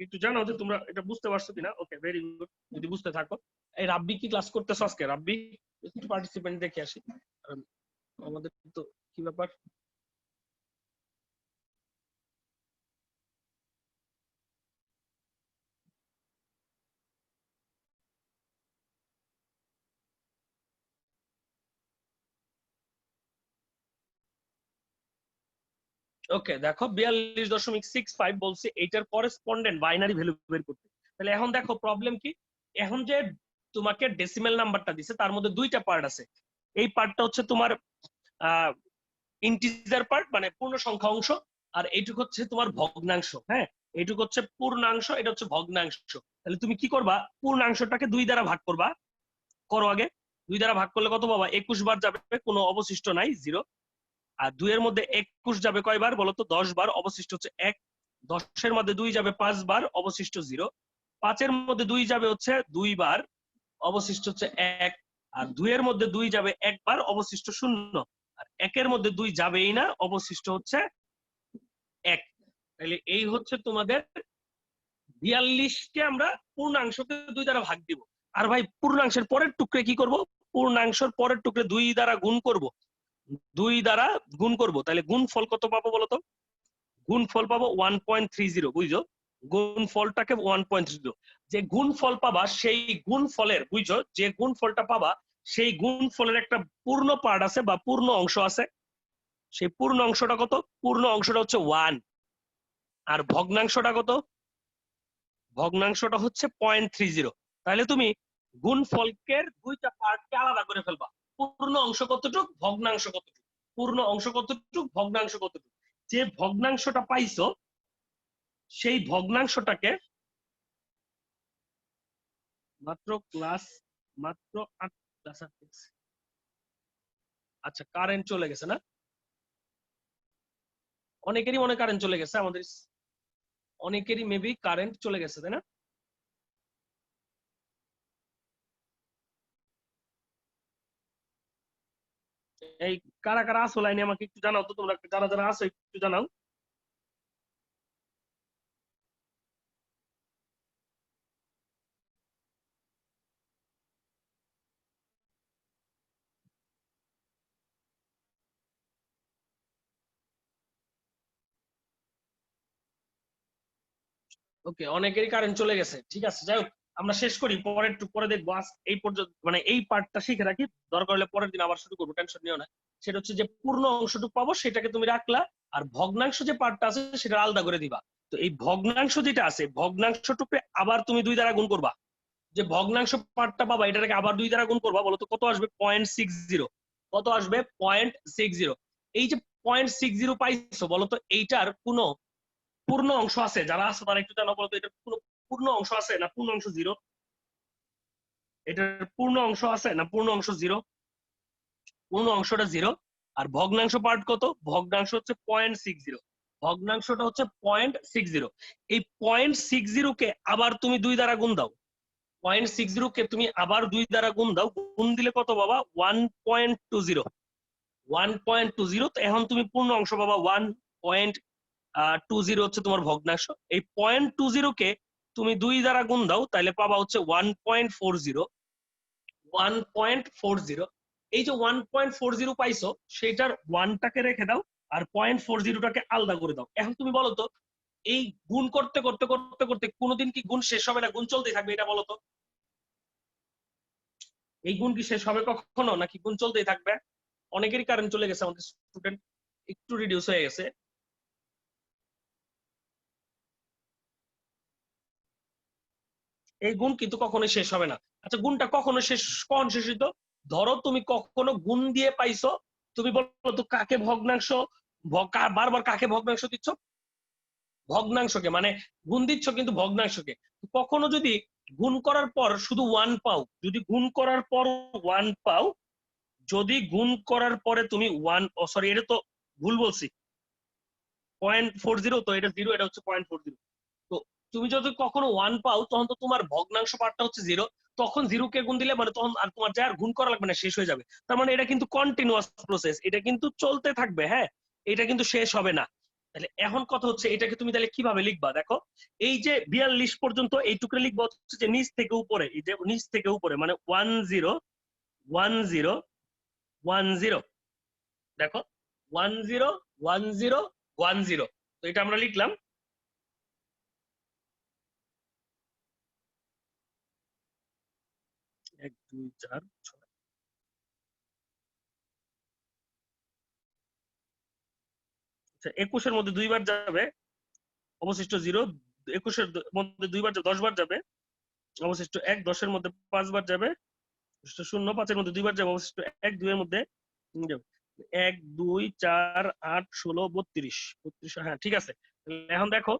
একটু জানাও যে তোমরা এটা বুঝতে পারছো কিনা। ওকে, ভেরি গুড যদি বুঝতে থাকো। এই রাব্বি কি ক্লাস করতেছো আজকে? রাব্বি একটু পার্টিসিপেন্ট দেখে আসি। আমাদের তো কি ব্যাপার? ওকে দেখো 42.65 বলছে, এইটার করেসপন্ডেন্ট বাইনারি ভ্যালু বের করতে। তাহলে এখন দেখো প্রবলেম কি, এখন যে তোমাকে ডেসিমেল নাম্বারটা দিছে তার মধ্যে দুইটা পার্ট আছে। এই পার্টটা হচ্ছে তোমার ইন্টিজার পার্ট মানে পূর্ণ সংখ্যা অংশ, আর এইটুকু হচ্ছে তোমার ভগ্নাংশ। হ্যাঁ, এইটুকু হচ্ছে পূর্ণাংশ, এটা হচ্ছে ভগ্নাংশ। তাহলে তুমি কি করবা, পূর্ণাংশটাকে 2 দ্বারা ভাগ করবা। করো আগে। 2 দ্বারা ভাগ করলে কত পাবা? 21 বার যাবে, কোনো অবশিষ্ট নাই, 0। আর 2 এর মধ্যে 21 যাবে কয়বার বলো তো? 10 বার, অবশিষ্ট হচ্ছে 1। 10 এর মধ্যে 2 যাবে 5 বার, অবশিষ্ট 0। 5 এর মধ্যে 2 যাবে হচ্ছে 2 বার, অবশিষ্ট হচ্ছে 1। আর 2 এর মধ্যে 2 যাবে 1 বার, অবশিষ্ট 0। আর 1 এর মধ্যে 2 যাবেই না, অবশিষ্ট হচ্ছে 1। তাহলে এই হচ্ছে তোমাদের 42কে আমরা পূর্ণাংশকে 2 দ্বারা ভাগ দিব। আর ভাই পূর্ণাংশের পরের টুকরে কি করব? পূর্ণাংশের পরের টুকরে 2 দ্বারা গুণ করব। 2 দ্বারা গুণ করব, তাহলে গুণফল কত পাবো বলতো? গুণফল পাবো 1.30, বুঝছো? গুণফলটাকে 1.30, যে গুণফল পাবা সেই গুণফলের, বুঝছো, যে গুণফলটা পাবা সেই গুণফলের একটা পূর্ণ পার্ট আছে বা পূর্ণ অংশ আছে। সেই পূর্ণ অংশটা কত? পূর্ণ অংশটা হচ্ছে 1। আর ভগ্নাংশটা কত? ভগ্নাংশটা হচ্ছে 0.30। তাহলে তুমি গুণফলকের দুইটা পার্টকে আলাদা করে ফেলবা। পূর্ণ অংশ কতটুক, ভগ্নাংশ কতটুক। পূর্ণ অংশ কতটুক, ভগ্নাংশ কতটুক। যে ভগ্নাংশটা পাইছো সেই ভগ্নাংশটাকে মাত্র ক্লাস মাত্র 8 ক্লাস 8। আচ্ছা, কারেন্ট চলে গেছে না? অনেকেরই মনে কারেন্ট চলে গেছে, আমাদের অনেকেরই মেবি কারেন্ট চলে গেছে, তাই না? এই কারা কারা আসো লাইনে আমাকে একটু জানাও তো, তোমরা যারা যারা আসো একটু জানাও। ওকে, অনেকেরই কারেন্ট চলে গেছে, ঠিক আছে। যাই হোক, আমরা শেষ করি, পরে একটু পরে দেখবো। এই পর্যন্ত মানে এই পার্টটা শিখে রাখি, দরকার হলে পরের দিন আবার শুরু করবো, টেনশন নিও না। সেটা হচ্ছে যে পূর্ণ অংশটুকু পাবো সেটাকে তুমি রাখলা, আর ভগ্নাংশ যে পার্টটা আছে সেটা আলাদা করে দিবা। তো এই ভগ্নাংশ যেটা আছে, ভগ্নাংশটুকু আবার তুমি 2 দ্বারা গুণ করবা। যে ভগ্নাংশ পার্টটা পাবা এটাকে আবার 2 দ্বারা গুণ করবা, বলো তো কত আসবে? 0.60। কত আসবে? 0.60। এই যে 0.60 পাইছো, বলো তো এইটার কোনো পূর্ণ অংশ আছে? যারা আছে তারা একটু জানো বলতো, এটার কোনো পূর্ণ অংশ আছে না পূর্ণ অংশ 0? এটার পূর্ণ অংশ আছে না পূর্ণ অংশ 0? পূর্ণ অংশটা 0। আর ভগ্নাংশ পার্ট কত? ভগ্নাংশ হচ্ছে 0.60। ভগ্নাংশটা হচ্ছে 0.60। এই 0.60 কে আবার তুমি 2 দ্বারা গুণ দাও। 0.60 কে তুমি আবার 2 দ্বারা গুণ দাও। গুণ দিলে কত বাবা? 1.20। 1.20। তো এখন তুমি পূর্ণ অংশ পাবা 1.20 হচ্ছে তোমার ভগ্নাংশ। এই 0.20 কে তুমি 2 দ্বারা গুণ দাও, তাহলে পাবা হচ্ছে 1.40। 1.40। এই যে 1.40 পাইছো, সেটার 1টাকে রেখে দাও, আর 0.40টাকে আলাদা করে দাও। এখন তুমি বলো তো, এই গুণ করতে করতে করতে করতে কোনোদিন কি গুণ শেষ হবে না? গুণ চলতেই থাকবে, এটা বলো তো। এই গুণ কি শেষ হবে কখনো, নাকি গুণ চলতেই থাকবে? অনেকেরই কারেন্ট চলে গেছে, আমাদের স্টুডেন্ট একটু রিডিউস হয়ে গেছে। এই গুণ কিন্তু কখনোই শেষ হবে না। আচ্ছা, গুণটা কখনো শেষ, কখন শেষ হইতো? ধরো তুমি কখনো গুণ দিয়ে পাইছো, তুমি বলো তো কাকে ভগ্নাংশ, বারবার কাকে ভগ্নাংশ দিচ্ছ? ভগ্নাংশকে, মানে গুণ দিচ্ছ কিন্তু ভগ্নাংশকে। কখনো যদি গুণ করার পর শুধু 1 পাও, যদি গুণ করার পর 1 পাও, যদি গুণ করার পরে তুমি 1, ও সরি এটা তো ভুল বলছি, 0.40, তো এটা 0, এটা হচ্ছে 0.40। তো তুমি যদি কখনো 1 পাও, তখন তো তোমার ভগ্নাংশ পার্টটা হচ্ছে 0। তখন 0 কে গুণ দিলে মানে তখন আর তোমার যা আর গুণ করা লাগবে না, শেষ হয়ে যাবে। তার মানে এটা কিন্তু কন্টিনিউয়াস প্রসেস, এটা কিন্তু চলতে থাকবে। হ্যাঁ, এটা কিন্তু শেষ হবে না। তাহলে এখন কথা হচ্ছে এটাকে তুমি তাহলে কিভাবে লিখবা? দেখো এই যে 42 পর্যন্ত এইটুকু লিখবা হচ্ছে যে নিচ থেকে উপরে, এই যে নিচ থেকে উপরে মানে 10 10 10। দেখো 10 10 10। তো এটা আমরা লিখলাম। 1 2 4 6। আচ্ছা 21 এর মধ্যে 2 বার যাবে, অবশিষ্ট 0। 21 এর মধ্যে 2 বার 10 বার যাবে, অবশিষ্ট 1। 10 এর মধ্যে 5 বার যাবে, অবশিষ্ট 0। 5 এর মধ্যে 2 বার যাবে, অবশিষ্ট 1। 2 এর মধ্যে 3 যাবে। 1 2 4 8 16 32 32। হ্যাঁ ঠিক আছে। এখন দেখো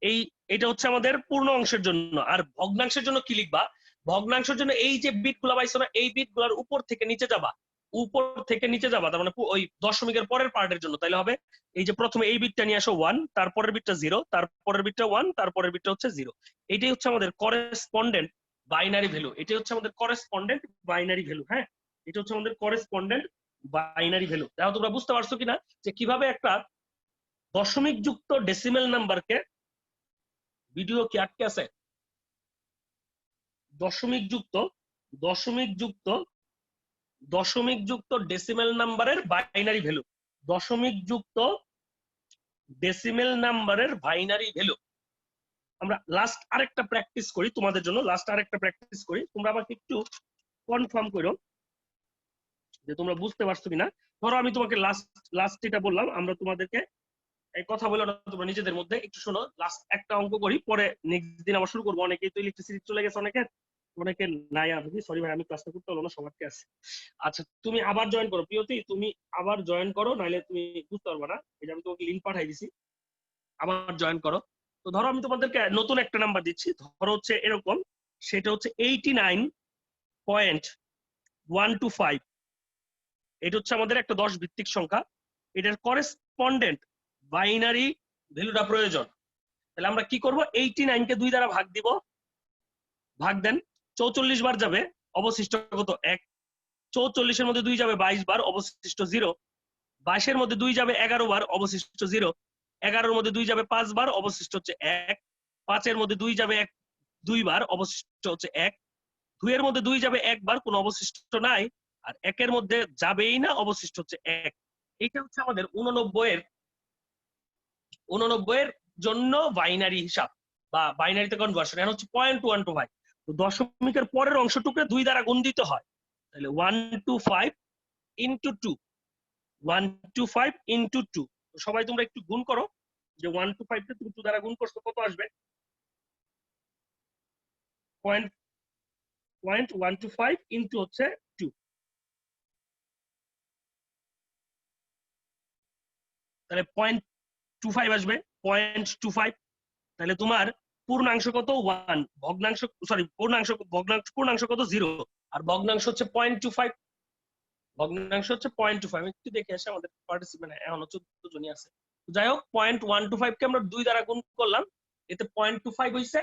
এই এটা হচ্ছে আমাদের পূর্ণ অংশের জন্য। আর ভগ্নাংশের জন্য কি লিখবা? ভগ্নাংশের জন্য এই যে বিট গুলা পাইছো না, এই বিট গুলার উপর থেকে নিচে যাবা, উপর থেকে নিচে যাবা, তার মানে ওই দশমিকের পরের পার্টের জন্য। তাইলে হবে এই যে প্রথমে এই বিটটা নিয়ে আসো 1, তারপরের বিটটা 0, তারপরের বিটটা 1, তারপরের বিটটা হচ্ছে 0। এটাই হচ্ছে আমাদের করেসপন্ডেন্ট বাইনারি ভ্যালু। এটাই হচ্ছে আমাদের করেসপন্ডেন্ট বাইনারি ভ্যালু। হ্যাঁ, এটা হচ্ছে আমাদের করেসপন্ডেন্ট বাইনারি ভ্যালু। দেখো তোমরা বুঝতে পারছো কিনা যে কিভাবে একটা দশমিক যুক্ত ডেসিমেল নাম্বারকে, ভিডিও কি আটকে আছে? দশমিক যুক্ত দশমিক যুক্ত দশমিক যুক্ত ডেসিমেল নাম্বারের বাইনারি ভ্যালু। দশমিক যুক্ত ডেসিমেল নাম্বারের বাইনারি ভ্যালু। আমরা লাস্ট আরেকটা প্র্যাকটিস করি তোমাদের জন্য, লাস্ট আরেকটা প্র্যাকটিস করি। তোমরা আমাকে একটু কনফার্ম করো যে তোমরা বুঝতে পারছো কিনা। ধরো আমি তোমাকে লাস্ট এটা বললাম, আমরা তোমাদেরকে এই কথা বলে তোমরা নিজেদের মধ্যে একটু শোনো। লাস্ট একটা অঙ্ক করি, পরে নেক্সট দিন আবার শুরু করবো। অনেকেই তো ইলেকট্রিসিটি চলে গেছে, অনেকে নাই। আমি সরি ভাই, আমি ক্লাসটা করতে হলো না, সবারকে আছে। আচ্ছা তুমি আবার জয়েন করো প্রিয়তি, তুমি আবার জয়েন করো, নাহলে তুমি বুঝতে পারবে না। এই যে আমি তোমাকে লিঙ্ক পাঠাই দিছি, আবার জয়েন করো। তো ধরো আমি তোমাদেরকে নতুন একটা নাম্বার দিচ্ছি, ধরো হচ্ছে এরকম, সেটা হচ্ছে 89.125। এটা হচ্ছে আমাদের একটা 10 ভিত্তিক সংখ্যা। এটার করেসপন্ডেন্ট বাইনারি ভ্যালুটা প্রয়োজন। তাহলে আমরা কি করব? 89 কে 2 দ্বারা ভাগ দিব। ভাগ দেন, 44 বার যাবে, অবশিষ্ট কত? 1। 44 এর মধ্যে 2 যাবে 22 বার, অবশিষ্ট 0। 22 এর মধ্যে 2 যাবে 11 বার, অবশিষ্ট 0। 11 এর মধ্যে 2 যাবে 5 বার, অবশিষ্ট হচ্ছে 1। 5 এর মধ্যে 2 যাবে 2 বার, অবশিষ্ট হচ্ছে 1। 2 এর মধ্যে 2 যাবে 1 বার, কোনো অবশিষ্ট নাই। আর 1 এর মধ্যে যাবেই না, অবশিষ্ট হচ্ছে 1। এটা হচ্ছে আমাদের 89 এর জন্য বাইনারি হিসাব বা বাইনারিতে কনভার্সন। এখন হচ্ছে 0.125। তো দশমিকের পরের অংশটুকু 2 দ্বারা গুণ দিতে হয়। তাহলে 125 ইন্টু 2, 125 ইন্টু 2। সবাই তোমরা একটু গুণ করো যে 125 কে তুমি 2 দ্বারা গুণ করছো, কত আসবে? 0.125 ইন্টু হচ্ছে 2, তাহলে 0.25 আসবে। 0.25। তাহলে তোমার পূর্ণাংশ কত? 1। ভগ্নাংশ, সরি পূর্ণাংশ কত? 0। আর ভগ্নাংশ হচ্ছে 0.25। ভগ্নাংশ হচ্ছে 0.25। আমি একটু দেখে আসি, আমাদের পার্টিসিপেন্ট এখনো 14 জনই আছে। যাই হোক 0.125 কে আমরা 2 দ্বারা গুণ করলাম, এতে 0.25 হইছে।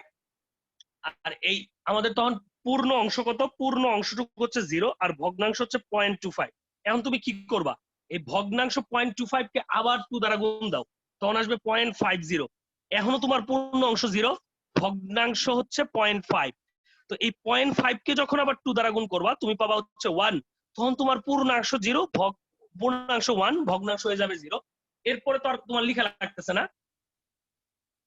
আর এই আমাদের তখন পূর্ণ অংশ কত? পূর্ণ অংশটুকু হচ্ছে 0, আর ভগ্নাংশ হচ্ছে 0.25। এখন তুমি কি করবা? এই ভগ্নাংশ 0.25 কে আবার 2 দ্বারা গুণ দাও, তখন আসবে 0.50। এখনো তোমার পূর্ণ অংশ 0, ভগ্নাংশ হচ্ছে 0.5। তো এই 0.5 কে যখন আবার 2 দ্বারা গুণ করবা, তুমি পাবা হচ্ছে 1। তখন তোমার পূর্ণাংশ 0, পূর্ণাংশ 1, ভগ্নাংশ হয়ে যাবে 0। এরপরে তো আর তোমার লিখা লাগতেছে না।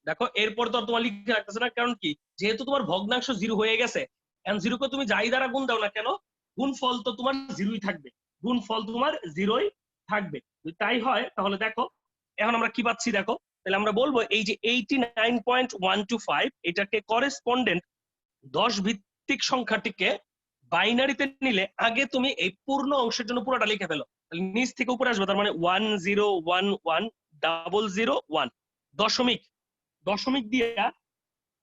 দেখো এরপর তো আর তোমার লিখে রাখতেছে না, কারণ কি? যেহেতু তোমার ভগ্নাংশ 0 হয়ে গেছে, এখন 0 কে তুমি যাই দ্বারা গুণ দাও না কেন, গুণফল তো তোমার 0ই থাকবে। গুণফল তোমার 0ই থাকবে। যদি তাই হয় তাহলে দেখো এখন আমরা কি পাচ্ছি। দেখো তাহলে আমরা বলবো এই যে 89.125 এটাকে করেসপন্ডেন্ট 10 ভিত্তিক সংখ্যাটিকে বাইনারিতে নিলে আগে তুমি এই পূর্ণ অংশের জন্য পুরোটা লিখে ফেলো। নিচ থেকে উপরে আসবে, তার মানে 10110001। দশমিক, দশমিক দিয়ে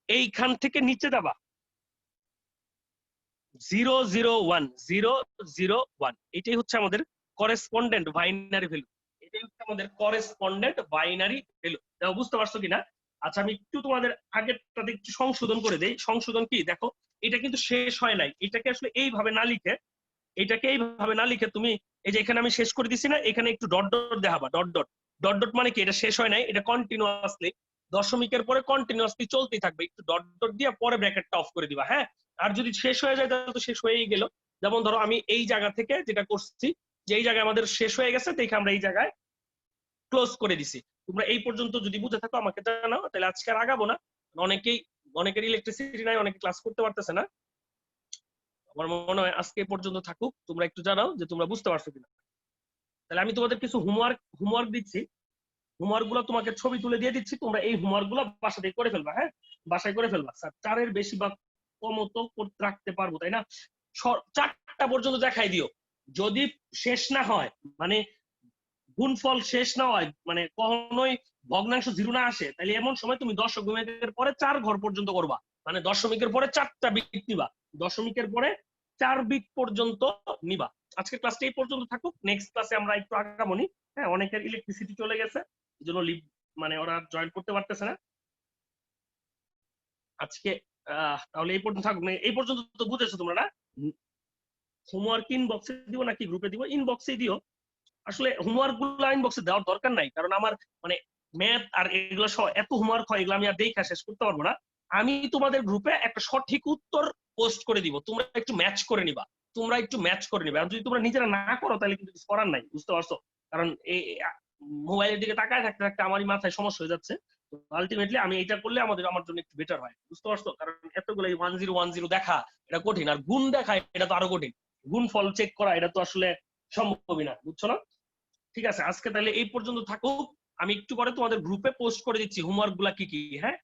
এইখান থেকে নিচে যাবা 001 এটাই হচ্ছে আমাদের করেসপন্ডেন্ট বাইনারি ভ্যালু। এটাই হচ্ছে আমাদের করেসপন্ডেন্ট বাইনারি ভ্যালু। দেখো বুঝতে পারছো কিনা? আচ্ছা আমি একটু তোমাদের আগেরটা একটু সংশোধন করে দেই। সংশোধন কি? দেখো এটা কিন্তু শেষ হয় নাই। এটাকে আসলে এইভাবে না লিখে, এটাকে এইভাবে না লিখে তুমি এই যে এখানে আমি শেষ করে দিছি না, এখানে একটু ডট ডট দেখাবা, ডট ডট ডট ডট মানে কি, এটা শেষ হয় নাই, এটা কন্টিনিউয়াসলি দশমিকের পরে কন্টিনিউয়াসলি চলতেই থাকবে, একটু ডট ডট দিয়ে পরে ব্র্যাকেটটা অফ করে দিবা। হ্যাঁ, আর যদি শেষ হয়ে যায় তাহলে তো শেষ হয়েই গেল। যেমন ধরো আমি এই জায়গা থেকে যেটা করছি, যে এই জায়গায় আমাদের শেষ হয়ে গেছে, দেখে আমরা এই জায়গায় ক্লোজ করে দিছি। তোমরা এই পর্যন্ত যদি বুঝে থাকো আমাকে জানাও, তাহলে আজকে আর আগাবো না। অনেকের ইলেকট্রিসিটি নাই, অনেকে ক্লাস করতে পারতেছে না। আমার মনে হয় আজকে পর্যন্ত থাকুক, তোমরা একটু জানাও যে তোমরা বুঝতে পারছো কিনা। তাহলে আমি তোমাদের কিছু হোমওয়ার্ক দিচ্ছি, হোমওয়ার্ক গুলো তোমাকে ছবি তুলে দিয়ে দিচ্ছি, তোমরা এই হোমওয়ার্ক গুলো বাসাতে করে ফেলবা। হ্যাঁ, বাসায় করে ফেলবা। স্যার 4-এর বেশি বা কমও তো রাখতে পারবো, তাই না? 4টা পর্যন্ত দেখাই দিও। যদি শেষ না হয়, মানে গুণফল শেষ না হয়, মানে কখনোই ভগ্নাংশ 0 না আসে, তাহলে এমন সময় তুমি দশমিকের পরে 4 ঘর পর্যন্ত করবা, মানে দশমিকের পরে 4টা বিট নিবা, দশমিকের পরে 4 বিট পর্যন্ত নিবা। আজকে ক্লাসটা এই পর্যন্ত থাকুক, নেক্সট ক্লাসে আমরা একটু আগামনি। হ্যাঁ, অনেকের ইলেকট্রিসিটি চলে গেছে, এই জন্য লিভ, মানে ওরা জয়েন করতে পারতেছে না আজকে। তাহলে এই পর্যন্ত থাকুক। এই পর্যন্ত তো বুঝেছো তোমরা না? হোমওয়ার্ক ইনবক্সে দিব নাকি গ্রুপে দিব? ইনবক্সে দিও। আসলে হোমওয়ার্ক গুলো ইনবক্সে দেওয়ার দরকার নাই, কারণ আমার মানে ম্যাথ আর এগুলো সব এত হোমওয়ার্ক হয়, এগুলো আমি আর দেখা শেষ করতে পারবো না। আমি তোমাদের গ্রুপে একটা সঠিক উত্তর পোস্ট করে দিব, তোমরা একটু ম্যাচ করে নিবা, তোমরা একটু ম্যাচ করে নিবে। আর যদি তোমরা নিজেরা না করো তাহলে কিন্তু কিছু করার নাই, বুঝতে পারছো? কারণ এই মোবাইলের দিকে তাকায় থাকতে থাকতে আমারই মাথায় সমস্যা হয়ে যাচ্ছে। আলটিমেটলি আমি এটা করলে আমার জন্য একটু বেটার হয়, বুঝতে পারছো? কারণ এতগুলো 1010 দেখা এটা কঠিন, আর গুণ দেখা এটা তো আরো কঠিন, গুণ ফল চেক করা এটা তো আসলে সম্ভবই না, বুঝছো না? ঠিক আছে, আজকে তাহলে এই পর্যন্ত থাকুক। আমি একটু পরে তোমাদের গ্রুপে পোস্ট করে দিচ্ছি হোমওয়ার্ক গুলা কি কি। হ্যাঁ,